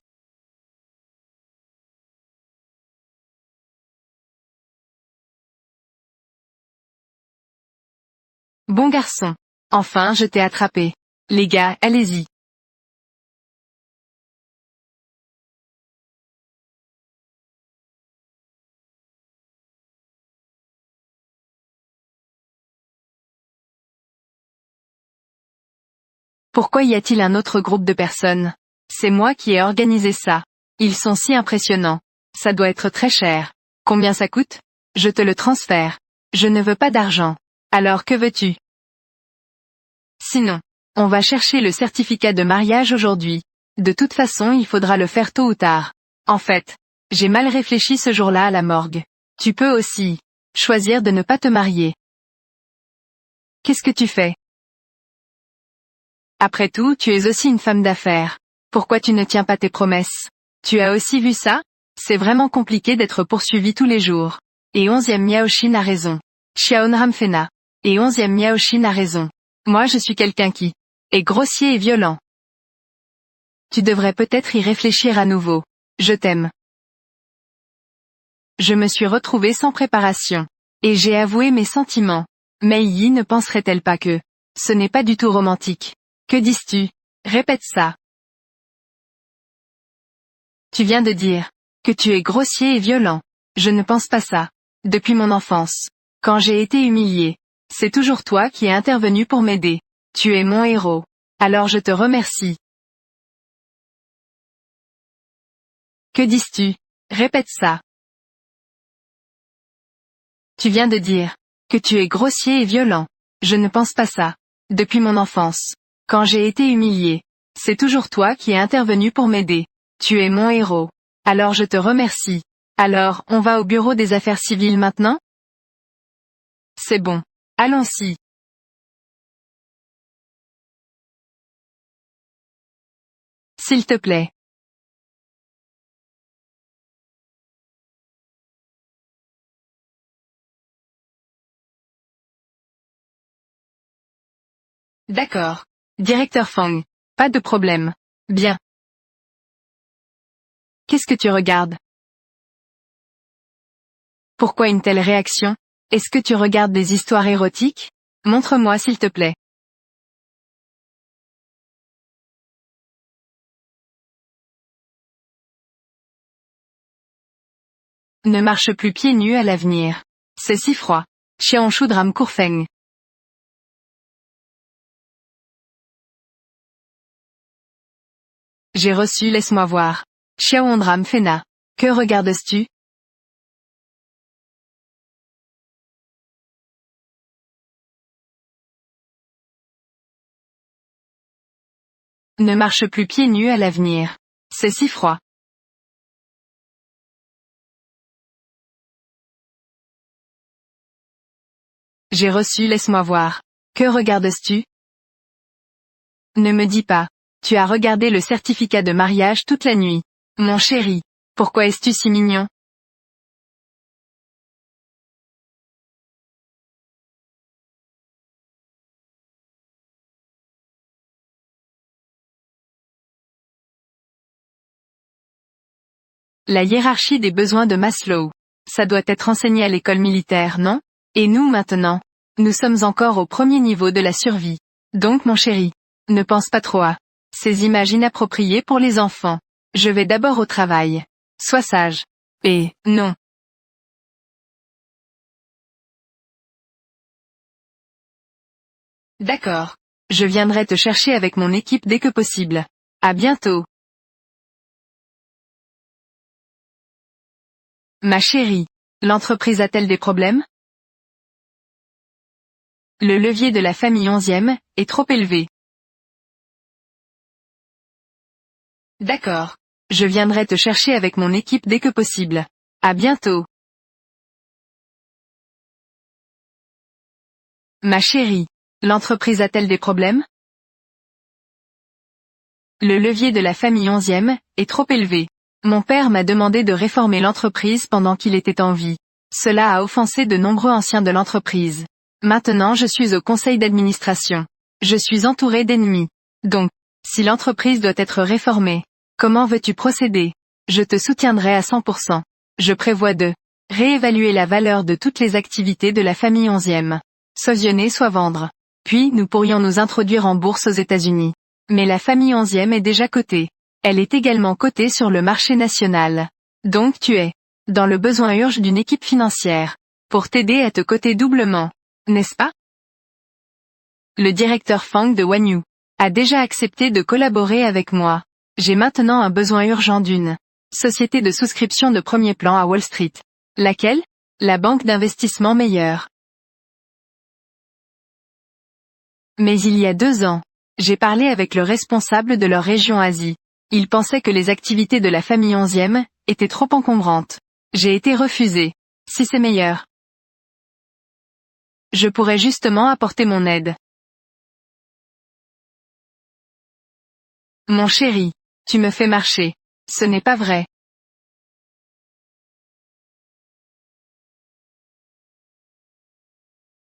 Bon garçon. Enfin je t'ai attrapé. Les gars, allez-y. Pourquoi y a-t-il un autre groupe de personnes? C'est moi qui ai organisé ça. Ils sont si impressionnants. Ça doit être très cher. Combien ça coûte? Je te le transfère. Je ne veux pas d'argent. Alors que veux-tu? Sinon, on va chercher le certificat de mariage aujourd'hui. De toute façon il faudra le faire tôt ou tard. En fait, j'ai mal réfléchi ce jour-là à la morgue. Tu peux aussi choisir de ne pas te marier. Qu'est-ce que tu fais? Après tout, tu es aussi une femme d'affaires. Pourquoi tu ne tiens pas tes promesses? Tu as aussi vu ça? C'est vraiment compliqué d'être poursuivi tous les jours. Et 11e Miaoshin a raison. Xiaonram Fena. Et 11e Miaoshin a raison. Moi je suis quelqu'un qui est grossier et violent. Tu devrais peut-être y réfléchir à nouveau. Je t'aime. Je me suis retrouvée sans préparation. Et j'ai avoué mes sentiments. Mei Yi ne penserait-elle pas que ce n'est pas du tout romantique? Que dis-tu? Répète ça. Tu viens de dire que tu es grossier et violent. Je ne pense pas ça. Depuis mon enfance. Quand j'ai été humilié. C'est toujours toi qui es intervenu pour m'aider. Tu es mon héros. Alors je te remercie. Que dis-tu? Répète ça. Tu viens de dire que tu es grossier et violent. Je ne pense pas ça. Depuis mon enfance. Quand j'ai été humilié. C'est toujours toi qui es intervenu pour m'aider. Tu es mon héros. Alors je te remercie. Alors, on va au bureau des affaires civiles maintenant? C'est bon. Allons-y. S'il te plaît. D'accord. Directeur Fang. Pas de problème. Bien. Qu'est-ce que tu regardes? Pourquoi une telle réaction? Est-ce que tu regardes des histoires érotiques? Montre-moi s'il te plaît. Ne marche plus pieds nus à l'avenir. C'est si froid. Cheonchudram Kurfeng. J'ai reçu, laisse-moi voir. Cheondram Fena. Que regardes-tu? Ne marche plus pieds nus à l'avenir. C'est si froid. J'ai reçu, laisse-moi voir. Que regardes-tu? Ne me dis pas. Tu as regardé le certificat de mariage toute la nuit. Mon chéri. Pourquoi es-tu si mignon? La hiérarchie des besoins de Maslow. Ça doit être enseigné à l'école militaire, non? Et nous maintenant? Nous sommes encore au premier niveau de la survie. Donc mon chéri. Ne pense pas trop à ces images inappropriées pour les enfants. Je vais d'abord au travail. Sois sage. Et, non. D'accord. Je viendrai te chercher avec mon équipe dès que possible. À bientôt. Ma chérie. L'entreprise a-t-elle des problèmes? Le levier de la famille 11e est trop élevé. D'accord. Je viendrai te chercher avec mon équipe dès que possible. À bientôt. Ma chérie. L'entreprise a-t-elle des problèmes? Le levier de la famille 11e est trop élevé. Mon père m'a demandé de réformer l'entreprise pendant qu'il était en vie. Cela a offensé de nombreux anciens de l'entreprise. Maintenant je suis au conseil d'administration. Je suis entouré d'ennemis. Donc, si l'entreprise doit être réformée, comment veux-tu procéder? Je te soutiendrai à 100%. Je prévois de réévaluer la valeur de toutes les activités de la famille 11e. Soit fusionner soit vendre. Puis nous pourrions nous introduire en bourse aux États-Unis. Mais la famille 11e est déjà cotée. Elle est également cotée sur le marché national. Donc tu es dans le besoin urgent d'une équipe financière pour t'aider à te coter doublement. N'est-ce pas? Le directeur Fang de Wanyu a déjà accepté de collaborer avec moi. J'ai maintenant un besoin urgent d'une société de souscription de premier plan à Wall Street. Laquelle? La banque d'investissement meilleure. Mais il y a 2 ans, j'ai parlé avec le responsable de leur région Asie. Il pensait que les activités de la famille 11e étaient trop encombrantes. J'ai été refusé. Si c'est meilleur, je pourrais justement apporter mon aide. Mon chéri, tu me fais marcher. Ce n'est pas vrai.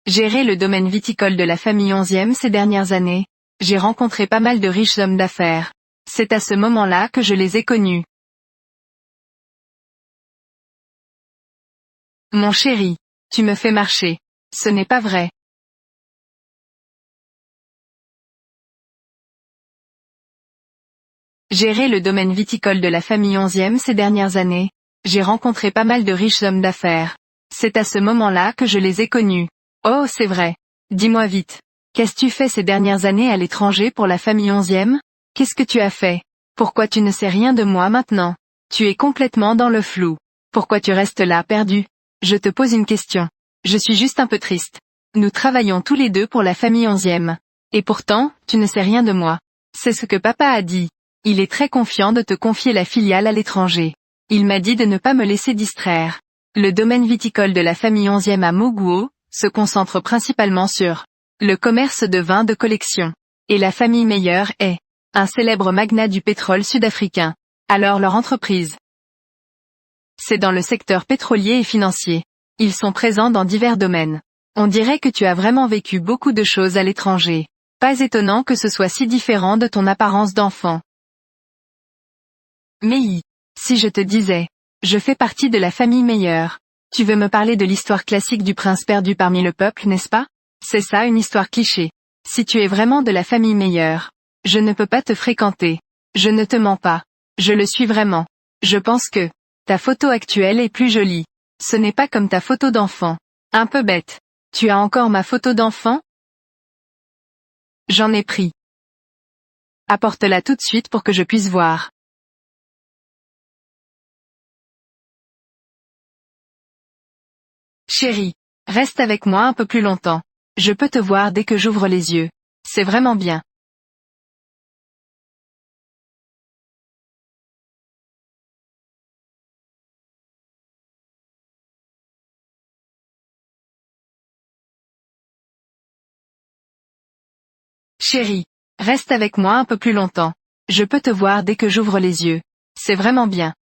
Gérer le domaine viticole de la famille 11e ces dernières années, j'ai rencontré pas mal de riches hommes d'affaires. C'est à ce moment-là que je les ai connus. Mon chéri, tu me fais marcher. Ce n'est pas vrai. Gérer le domaine viticole de la famille 11e ces dernières années, j'ai rencontré pas mal de riches hommes d'affaires. C'est à ce moment-là que je les ai connus. Oh, c'est vrai. Dis-moi vite. Qu'as-tu fait ces dernières années à l'étranger pour la famille 11e? Qu'est-ce que tu as fait? Pourquoi tu ne sais rien de moi maintenant? Tu es complètement dans le flou. Pourquoi tu restes là perdu? Je te pose une question. Je suis juste un peu triste. Nous travaillons tous les deux pour la famille 11e. Et pourtant, tu ne sais rien de moi. C'est ce que papa a dit. Il est très confiant de te confier la filiale à l'étranger. Il m'a dit de ne pas me laisser distraire. Le domaine viticole de la famille 11e à Moguo se concentre principalement sur le commerce de vins de collection. Et la famille Meyer est un célèbre magnat du pétrole sud-africain. Alors leur entreprise, c'est dans le secteur pétrolier et financier. Ils sont présents dans divers domaines. On dirait que tu as vraiment vécu beaucoup de choses à l'étranger. Pas étonnant que ce soit si différent de ton apparence d'enfant. Mais si je te disais, je fais partie de la famille Meyer. Tu veux me parler de l'histoire classique du prince perdu parmi le peuple, n'est-ce pas? C'est ça une histoire cliché. Si tu es vraiment de la famille Meyer, je ne peux pas te fréquenter. Je ne te mens pas. Je le suis vraiment. Je pense que ta photo actuelle est plus jolie. Ce n'est pas comme ta photo d'enfant. Un peu bête. Tu as encore ma photo d'enfant? J'en ai pris. Apporte-la tout de suite pour que je puisse voir. Chérie, reste avec moi un peu plus longtemps. Je peux te voir dès que j'ouvre les yeux. C'est vraiment bien. Chérie, reste avec moi un peu plus longtemps. Je peux te voir dès que j'ouvre les yeux. C'est vraiment bien.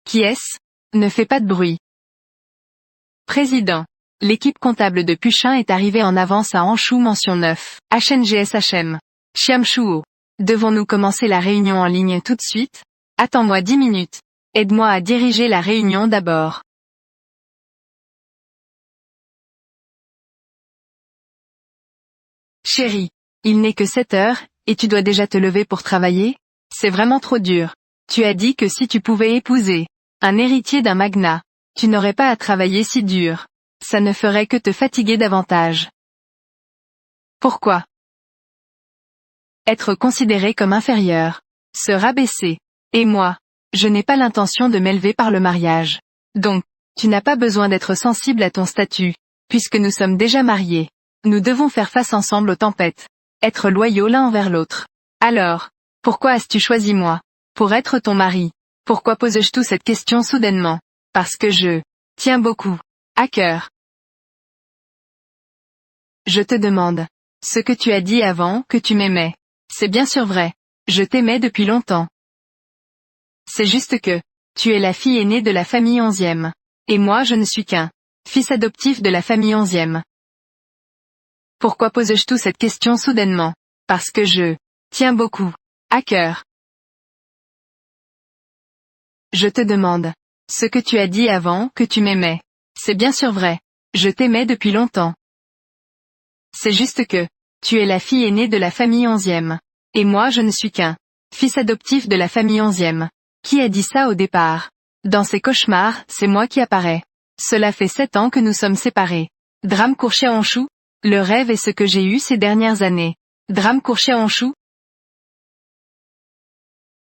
Qui est-ce? Ne fais pas de bruit. Président. L'équipe comptable de Puchin est arrivée en avance à Anchou mention 9. HNGSHM. Chiamchouo. Devons-nous commencer la réunion en ligne tout de suite? Attends-moi 10 minutes. Aide-moi à diriger la réunion d'abord. Chérie. Il n'est que 7 heures, et tu dois déjà te lever pour travailler? C'est vraiment trop dur. Tu as dit que si tu pouvais épouser un héritier d'un magnat, tu n'aurais pas à travailler si dur. Ça ne ferait que te fatiguer davantage. Pourquoi? Être considéré comme inférieur. Se rabaisser. Et moi, je n'ai pas l'intention de m'élever par le mariage. Donc, tu n'as pas besoin d'être sensible à ton statut, puisque nous sommes déjà mariés. Nous devons faire face ensemble aux tempêtes. Être loyaux l'un envers l'autre. Alors, pourquoi as-tu choisi moi? Pour être ton mari. Pourquoi pose-je tout cette question soudainement? Parce que je tiens beaucoup à cœur. Je te demande. Ce que tu as dit avant que tu m'aimais. C'est bien sûr vrai. Je t'aimais depuis longtemps. C'est juste que, tu es la fille aînée de la famille 11e. Et moi je ne suis qu'un fils adoptif de la famille 11e. Pourquoi pose-je tout cette question soudainement? Parce que je tiens beaucoup à cœur. Je te demande. Ce que tu as dit avant que tu m'aimais. C'est bien sûr vrai. Je t'aimais depuis longtemps. C'est juste que, tu es la fille aînée de la famille 11e. Et moi je ne suis qu'un fils adoptif de la famille 11e. Qui a dit ça au départ? Dans ces cauchemars, c'est moi qui apparais. Cela fait 7 ans que nous sommes séparés. Drame Courchet-Anchou? Le rêve est ce que j'ai eu ces dernières années. Drame Courchet-Anchou?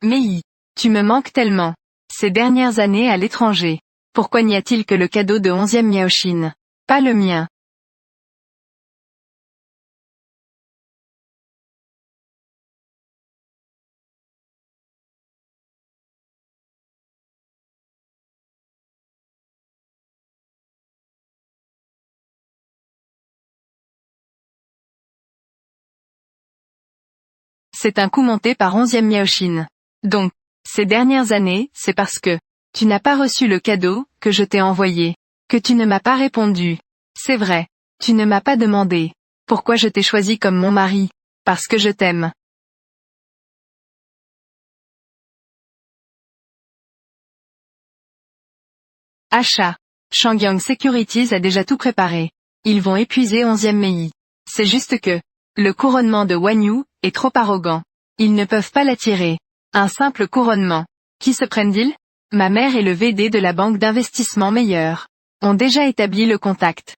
Mais tu me manques tellement. Ces dernières années à l'étranger. Pourquoi n'y a-t-il que le cadeau de 11e Miaoshin? Pas le mien. C'est un coup monté par 11e Miaoshin. Donc, ces dernières années, c'est parce que tu n'as pas reçu le cadeau que je t'ai envoyé, que tu ne m'as pas répondu. C'est vrai. Tu ne m'as pas demandé pourquoi je t'ai choisi comme mon mari. Parce que je t'aime. Achat. Shangyang Securities a déjà tout préparé. Ils vont épuiser 11e Mei. C'est juste que le couronnement de Wanyu est trop arrogant. Ils ne peuvent pas l'attirer. Un simple couronnement. Qui se prennent-ils? Ma mère et le VD de la banque d'investissement Meilleur ont déjà établi le contact.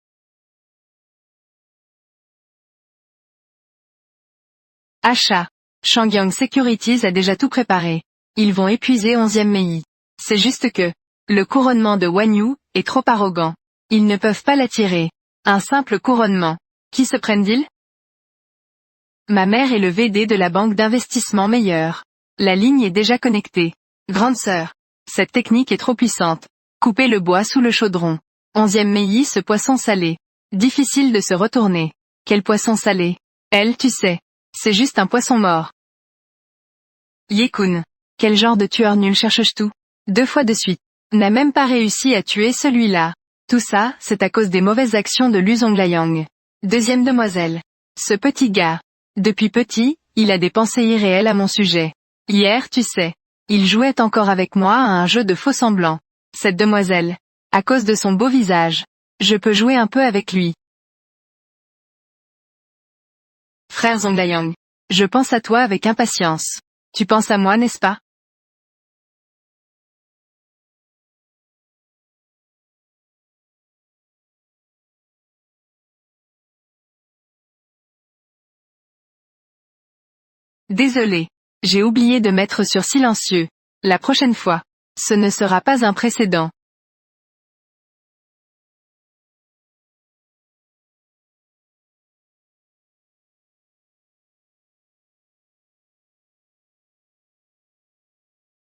Achat. Shangyang Securities a déjà tout préparé. Ils vont épuiser 11e Mei. C'est juste que le couronnement de Wanyu est trop arrogant. Ils ne peuvent pas l'attirer. Un simple couronnement. Qui se prennent-ils? Ma mère est le VD de la banque d'investissement Meilleur. La ligne est déjà connectée. Grande sœur. Cette technique est trop puissante. Coupez le bois sous le chaudron. 11e Mei, ce poisson salé. Difficile de se retourner. Quel poisson salé? Elle, tu sais. C'est juste un poisson mort. Yekun. Quel genre de tueur nul cherches-tu tout? 2 fois de suite. N'a même pas réussi à tuer celui-là. Tout ça, c'est à cause des mauvaises actions de Lu Zonglayang. Deuxième demoiselle. Ce petit gars. Depuis petit, il a des pensées irréelles à mon sujet. Hier, tu sais. Il jouait encore avec moi à un jeu de faux semblant. Cette demoiselle. À cause de son beau visage. Je peux jouer un peu avec lui. Frère Zonglayang. Je pense à toi avec impatience. Tu penses à moi, n'est-ce pas? Désolé. J'ai oublié de mettre sur silencieux. La prochaine fois. Ce ne sera pas un précédent.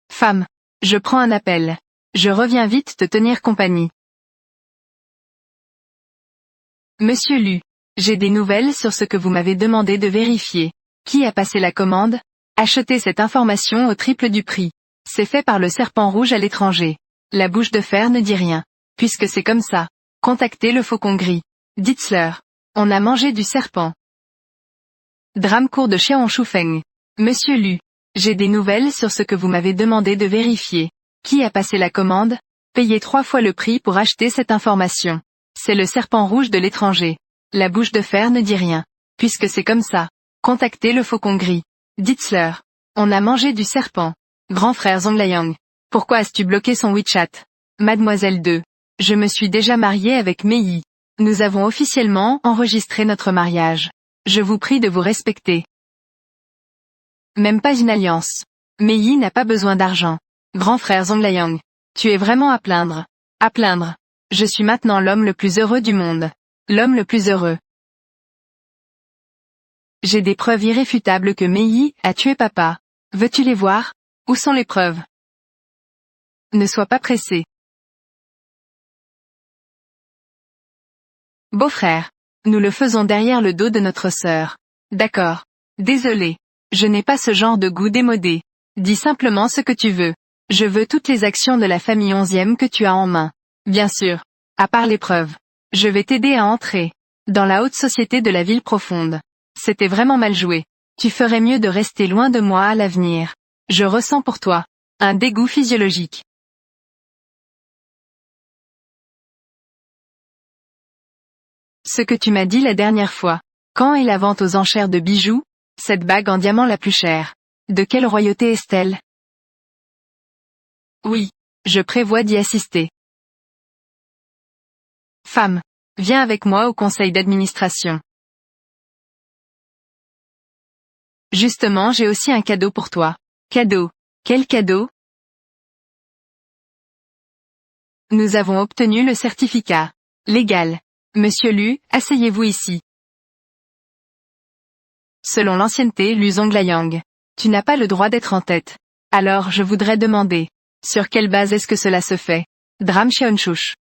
Femme. Je prends un appel. Je reviens vite te tenir compagnie. Monsieur Lu. J'ai des nouvelles sur ce que vous m'avez demandé de vérifier. Qui a passé la commande? Achetez cette information au triple du prix. C'est fait par le serpent rouge à l'étranger. La bouche de fer ne dit rien. Puisque c'est comme ça. Contactez le faucon gris. Dites-leur. On a mangé du serpent. Drame court de Xiao Shufeng. Monsieur Lu. J'ai des nouvelles sur ce que vous m'avez demandé de vérifier. Qui a passé la commande? Payez 3 fois le prix pour acheter cette information. C'est le serpent rouge de l'étranger. La bouche de fer ne dit rien. Puisque c'est comme ça. Contactez le faucon gris. Dites-leur. On a mangé du serpent. Grand frère Zhonglayang. Pourquoi as-tu bloqué son WeChat? Mademoiselle 2. Je me suis déjà mariée avec Mei. Nous avons officiellement enregistré notre mariage. Je vous prie de vous respecter. Même pas une alliance. Mei n'a pas besoin d'argent. Grand frère Zhonglayang. Tu es vraiment à plaindre. À plaindre. Je suis maintenant l'homme le plus heureux du monde. L'homme le plus heureux. J'ai des preuves irréfutables que Mei a tué papa. Veux-tu les voir? Où sont les preuves? Ne sois pas pressé. Beau-frère. Nous le faisons derrière le dos de notre sœur. D'accord. Désolé. Je n'ai pas ce genre de goût démodé. Dis simplement ce que tu veux. Je veux toutes les actions de la famille 11e que tu as en main. Bien sûr. À part les preuves. Je vais t'aider à entrer. Dans la haute société de la ville profonde. C'était vraiment mal joué. Tu ferais mieux de rester loin de moi à l'avenir. Je ressens pour toi. Un dégoût physiologique. Ce que tu m'as dit la dernière fois. Quand est la vente aux enchères de bijoux? Cette bague en diamant la plus chère. De quelle royauté est-elle? Oui. Je prévois d'y assister. Femme. Viens avec moi au conseil d'administration. Justement, j'ai aussi un cadeau pour toi. Cadeau. Quel cadeau? Nous avons obtenu le certificat. Légal. Monsieur Lu, asseyez-vous ici. Selon l'ancienneté Lu Zhonglayang. Tu n'as pas le droit d'être en tête. Alors je voudrais demander. Sur quelle base est-ce que cela se fait? Drame Xiaonshush.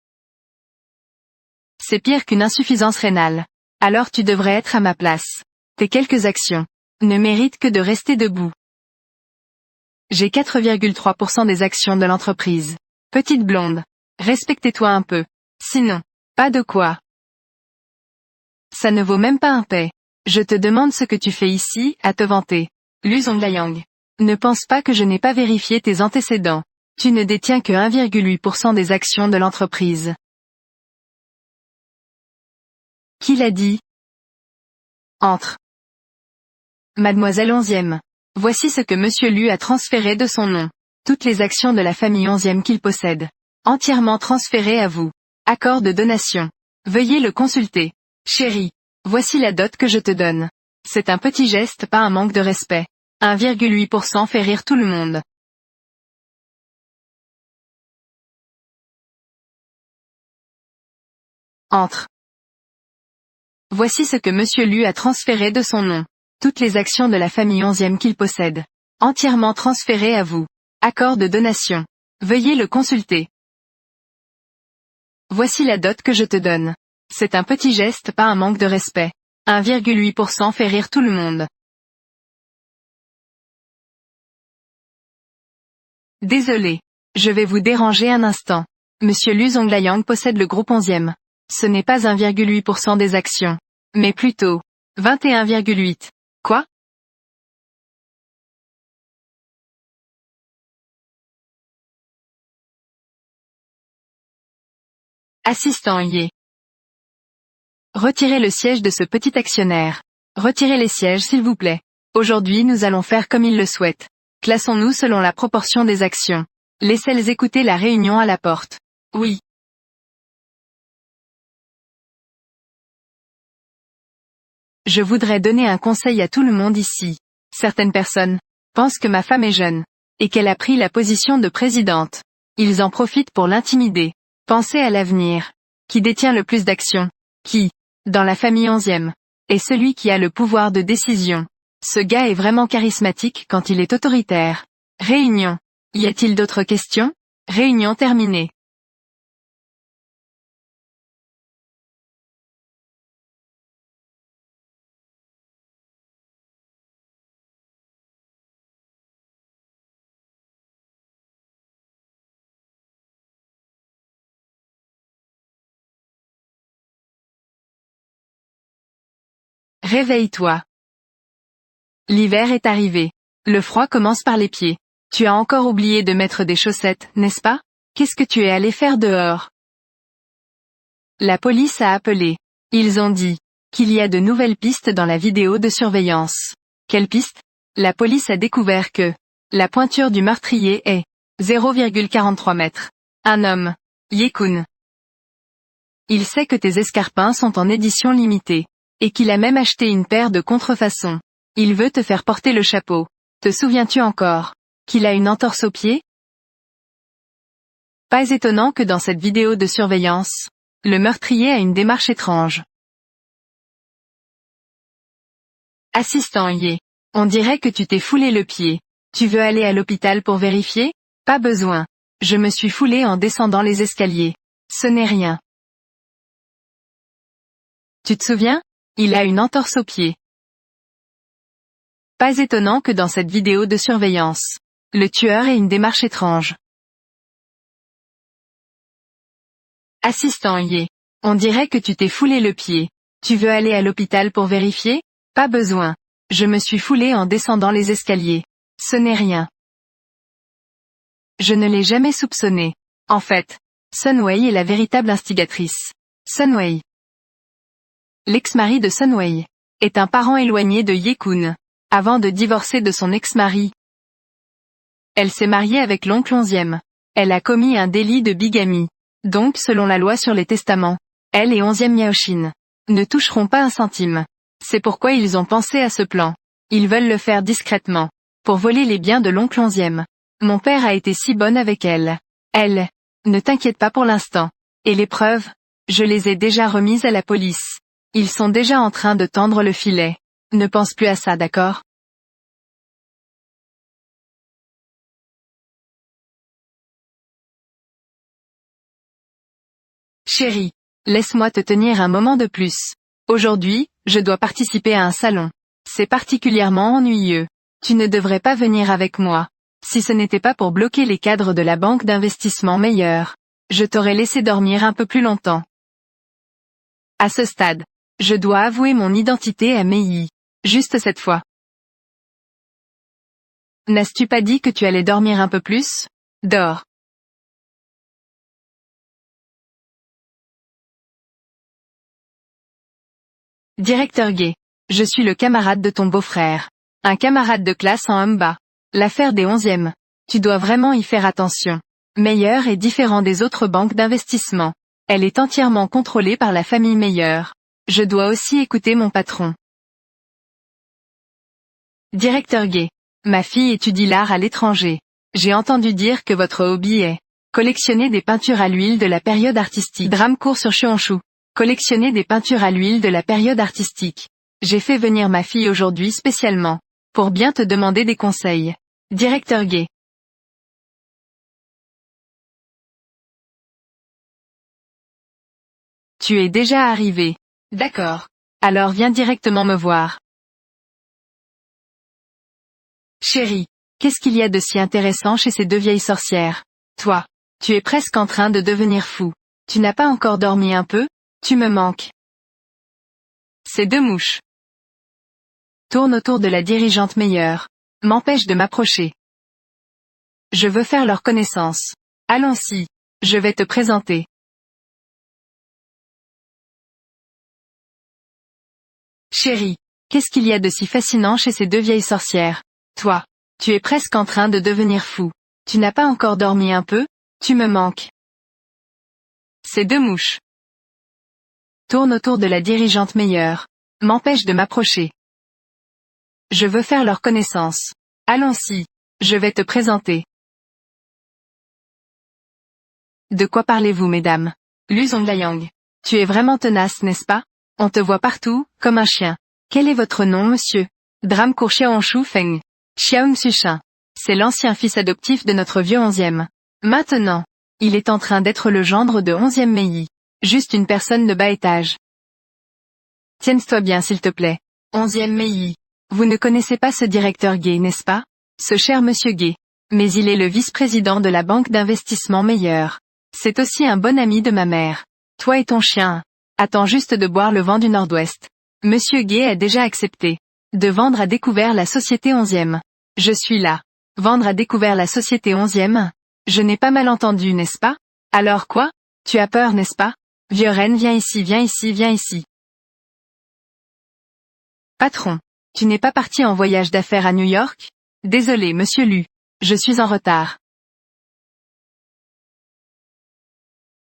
C'est pire qu'une insuffisance rénale. Alors tu devrais être à ma place. Tes quelques actions ne méritent que de rester debout. J'ai 4,3% des actions de l'entreprise. Petite blonde. Respectez-toi un peu. Sinon, pas de quoi. Ça ne vaut même pas un paix. Je te demande ce que tu fais ici, à te vanter. Lu Zhonglayang. Ne pense pas que je n'ai pas vérifié tes antécédents. Tu ne détiens que 1,8% des actions de l'entreprise. Qui l'a dit? Entre. Mademoiselle 11e. Voici ce que Monsieur Lu a transféré de son nom. Toutes les actions de la famille 11e qu'il possède. Entièrement transférées à vous. Accord de donation. Veuillez le consulter. Chérie. Voici la dot que je te donne. C'est un petit geste, pas un manque de respect. 1,8% fait rire tout le monde. Entre. Voici ce que Monsieur Lu a transféré de son nom. Toutes les actions de la famille 11e qu'il possède. Entièrement transférées à vous. Accord de donation. Veuillez le consulter. Voici la dot que je te donne. C'est un petit geste, pas un manque de respect. 1,8% fait rire tout le monde. Désolé. Je vais vous déranger un instant. Monsieur Lu Zhonglayang possède le groupe 11e. Ce n'est pas 1,8% des actions. Mais plutôt 21,8. Quoi? Assistant Yé. Retirez le siège de ce petit actionnaire. Retirez les sièges s'il vous plaît. Aujourd'hui nous allons faire comme il le souhaite. Classons-nous selon la proportion des actions. Laissez-les écouter la réunion à la porte. Oui. Je voudrais donner un conseil à tout le monde ici. Certaines personnes pensent que ma femme est jeune, et qu'elle a pris la position de présidente. Ils en profitent pour l'intimider. Pensez à l'avenir. Qui détient le plus d'actions? Qui, dans la famille 11e, est celui qui a le pouvoir de décision? Ce gars est vraiment charismatique quand il est autoritaire. Réunion. Y a-t-il d'autres questions? Réunion terminée. Réveille-toi. L'hiver est arrivé. Le froid commence par les pieds. Tu as encore oublié de mettre des chaussettes, n'est-ce pas? Qu'est-ce que tu es allé faire dehors? La police a appelé. Ils ont dit qu'il y a de nouvelles pistes dans la vidéo de surveillance. Quelle piste? La police a découvert que la pointure du meurtrier est 0,43 mètres. Un homme. Yekun. Il sait que tes escarpins sont en édition limitée. Et qu'il a même acheté une paire de contrefaçons. Il veut te faire porter le chapeau. Te souviens-tu encore qu'il a une entorse au pied? Pas étonnant que dans cette vidéo de surveillance, le meurtrier a une démarche étrange. Assistant Ye. On dirait que tu t'es foulé le pied. Tu veux aller à l'hôpital pour vérifier? Pas besoin. Je me suis foulé en descendant les escaliers. Ce n'est rien. Tu te souviens? Il a une entorse au pied. Pas étonnant que dans cette vidéo de surveillance, le tueur ait une démarche étrange. Assistant Ye. On dirait que tu t'es foulé le pied. Tu veux aller à l'hôpital pour vérifier? Pas besoin. Je me suis foulé en descendant les escaliers. Ce n'est rien. Je ne l'ai jamais soupçonné. En fait, Sunway est la véritable instigatrice. Sunway. L'ex-mari de Sunway est un parent éloigné de Yekun. Avant de divorcer de son ex-mari, elle s'est mariée avec l'oncle 11e. Elle a commis un délit de bigamie. Donc selon la loi sur les testaments, elle et 11e Yaoshin ne toucheront pas un centime. C'est pourquoi ils ont pensé à ce plan. Ils veulent le faire discrètement, pour voler les biens de l'oncle 11e. Mon père a été si bonne avec elle. Elle, ne t'inquiète pas pour l'instant. Et les preuves? Je les ai déjà remises à la police. Ils sont déjà en train de tendre le filet. Ne pense plus à ça, d'accord? Chérie, laisse-moi te tenir un moment de plus. Aujourd'hui, je dois participer à un salon. C'est particulièrement ennuyeux. Tu ne devrais pas venir avec moi. Si ce n'était pas pour bloquer les cadres de la banque d'investissement meilleure, je t'aurais laissé dormir un peu plus longtemps. À ce stade, je dois avouer mon identité à Mei. Juste cette fois. N'as-tu pas dit que tu allais dormir un peu plus? Dors. Directeur Gay. Je suis le camarade de ton beau-frère. Un camarade de classe en Humba. L'affaire des 11e. Tu dois vraiment y faire attention. Meilleur est différent des autres banques d'investissement. Elle est entièrement contrôlée par la famille Meilleur. Je dois aussi écouter mon patron. Directeur Gay. Ma fille étudie l'art à l'étranger. J'ai entendu dire que votre hobby est collectionner des peintures à l'huile de la période artistique. Drame court sur Chuanshu. Collectionner des peintures à l'huile de la période artistique. J'ai fait venir ma fille aujourd'hui spécialement pour bien te demander des conseils. Directeur Gay. Tu es déjà arrivé. D'accord. Alors viens directement me voir. Chérie, qu'est-ce qu'il y a de si intéressant chez ces deux vieilles sorcières? Toi, tu es presque en train de devenir fou. Tu n'as pas encore dormi un peu? Tu me manques. Ces deux mouches tournent autour de la dirigeante Meilleure. M'empêchent de m'approcher. Je veux faire leur connaissance. Allons-y. Je vais te présenter. Chérie, Qu'est-ce qu'il y a de si fascinant chez ces deux vieilles sorcières? Toi, tu es presque en train de devenir fou. Tu n'as pas encore dormi un peu? Tu me manques. Ces deux mouches tournent autour de la dirigeante Meyer, m'empêchent de m'approcher. Je veux faire leur connaissance. Allons-y, je vais te présenter. De quoi parlez-vous, mesdames? Lu Zhonglayang. Tu es vraiment tenace, n'est-ce pas? On te voit partout, comme un chien. Quel est votre nom, monsieur? Dramcourt Xiaongshu Feng. Xiaong Sushin. C'est l'ancien fils adoptif de notre vieux 11e. Maintenant, il est en train d'être le gendre de 11e Mei. Juste une personne de bas étage. Tiens-toi bien s'il te plaît. 11e Mei. Vous ne connaissez pas ce directeur Gay, n'est-ce pas? Ce cher monsieur Gay. Mais il est le vice-président de la banque d'investissement Meyer. C'est aussi un bon ami de ma mère. Toi et ton chien. Attends juste de boire le vent du Nord-Ouest. Monsieur Gay a déjà accepté. De vendre à découvert la société 11e. Je suis là. Vendre à découvert la société 11e? Je n'ai pas mal entendu, n'est-ce pas? Alors quoi? Tu as peur, n'est-ce pas? Vieux reine, viens ici, viens ici, viens ici. Patron. Tu n'es pas parti en voyage d'affaires à New York? Désolé, monsieur Lu. Je suis en retard.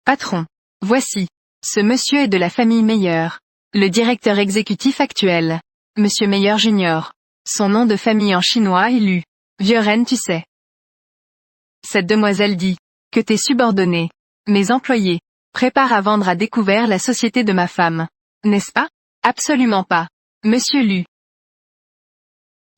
Patron. Voici. Ce monsieur est de la famille Meyer. Le directeur exécutif actuel. Monsieur Meyer Junior. Son nom de famille en chinois est Lu. Vieux reine, tu sais. Cette demoiselle dit que tes subordonnés, mes employés, préparent à vendre à découvert la société de ma femme. N'est-ce pas? Absolument pas. Monsieur Lu.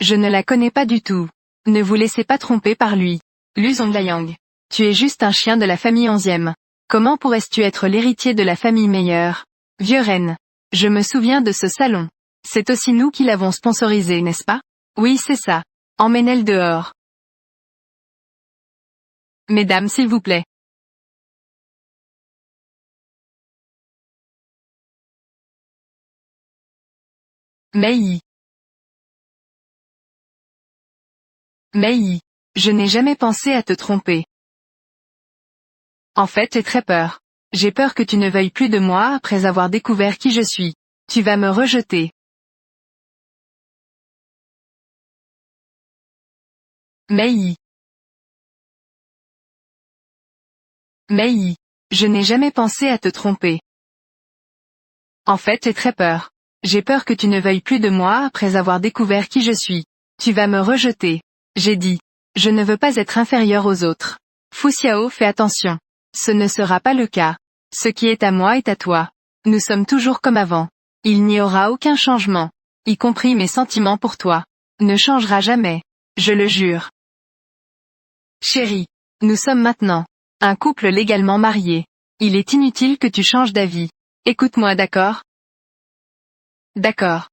Je ne la connais pas du tout. Ne vous laissez pas tromper par lui. Lu Zhonglayang. Tu es juste un chien de la famille 11e. Comment pourrais-tu être l'héritier de la famille Meyer? Vieux reine. Je me souviens de ce salon. C'est aussi nous qui l'avons sponsorisé, n'est-ce pas? Oui, c'est ça. Emmenez-le dehors. Mesdames, s'il vous plaît. Mei. Mei. Je n'ai jamais pensé à te tromper. En fait, j'ai très peur. J'ai peur que tu ne veuilles plus de moi après avoir découvert qui je suis. Tu vas me rejeter. Mei. Mei. Je n'ai jamais pensé à te tromper. En fait, j'ai très peur. J'ai peur que tu ne veuilles plus de moi après avoir découvert qui je suis. Tu vas me rejeter. J'ai dit. Je ne veux pas être inférieur aux autres. Fu Xiao, fais attention. Ce ne sera pas le cas. Ce qui est à moi est à toi. Nous sommes toujours comme avant. Il n'y aura aucun changement. Y compris mes sentiments pour toi. Ne changera jamais. Je le jure. Chérie. Nous sommes maintenant un couple légalement marié. Il est inutile que tu changes d'avis. Écoute-moi, d'accord? D'accord.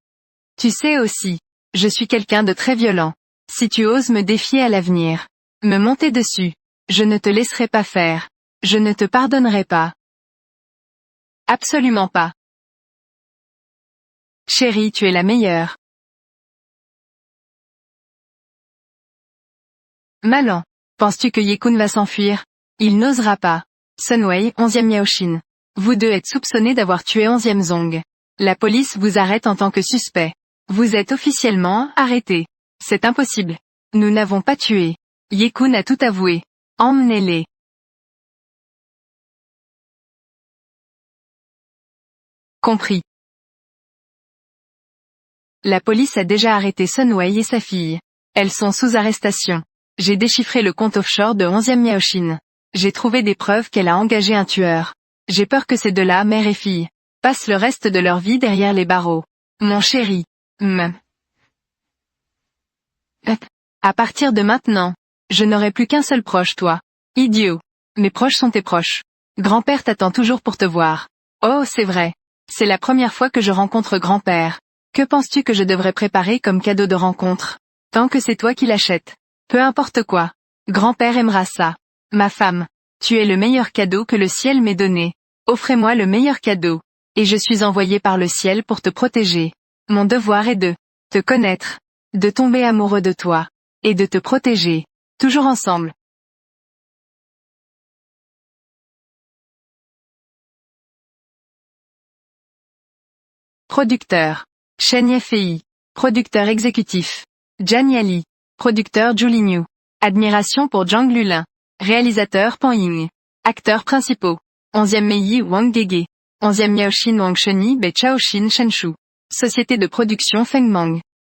Tu sais aussi. Je suis quelqu'un de très violent. Si tu oses me défier à l'avenir, me monter dessus, je ne te laisserai pas faire. Je ne te pardonnerai pas. Absolument pas. Chérie, tu es la meilleure. Malin. Penses-tu que Ye-kun va s'enfuir? Il n'osera pas. Sunwei, 11e Yaoshin. Vous deux êtes soupçonnés d'avoir tué 11e Zong. La police vous arrête en tant que suspect. Vous êtes officiellement arrêté. C'est impossible. Nous n'avons pas tué. Ye-kun a tout avoué. Emmenez-les. Compris. La police a déjà arrêté Sunwei et sa fille. Elles sont sous arrestation. J'ai déchiffré le compte offshore de 11e Miaoshin. J'ai trouvé des preuves qu'elle a engagé un tueur. J'ai peur que ces deux-là, mère et fille, passent le reste de leur vie derrière les barreaux. Mon chéri. À partir de maintenant, je n'aurai plus qu'un seul proche, toi. Idiot. Mes proches sont tes proches. Grand-père t'attend toujours pour te voir. Oh, c'est vrai. C'est la première fois que je rencontre grand-père. Que penses-tu que je devrais préparer comme cadeau de rencontre? Tant que c'est toi qui l'achètes. Peu importe quoi. Grand-père aimera ça. Ma femme. Tu es le meilleur cadeau que le ciel m'ait donné. Offrez-moi le meilleur cadeau. Et je suis envoyé par le ciel pour te protéger. Mon devoir est de te connaître, de tomber amoureux de toi, et de te protéger. Toujours ensemble. Producteur. Chen Yefei. Producteur exécutif. Jian Yali. Producteur Julie New. Admiration pour Zhang Lulin. Réalisateur Pan Ying. Acteurs principaux. 11e Mei Wang Gege. 11e Miaoxin Wang Sheni Bei Chaoxin Shenshu. Société de production Feng Mang.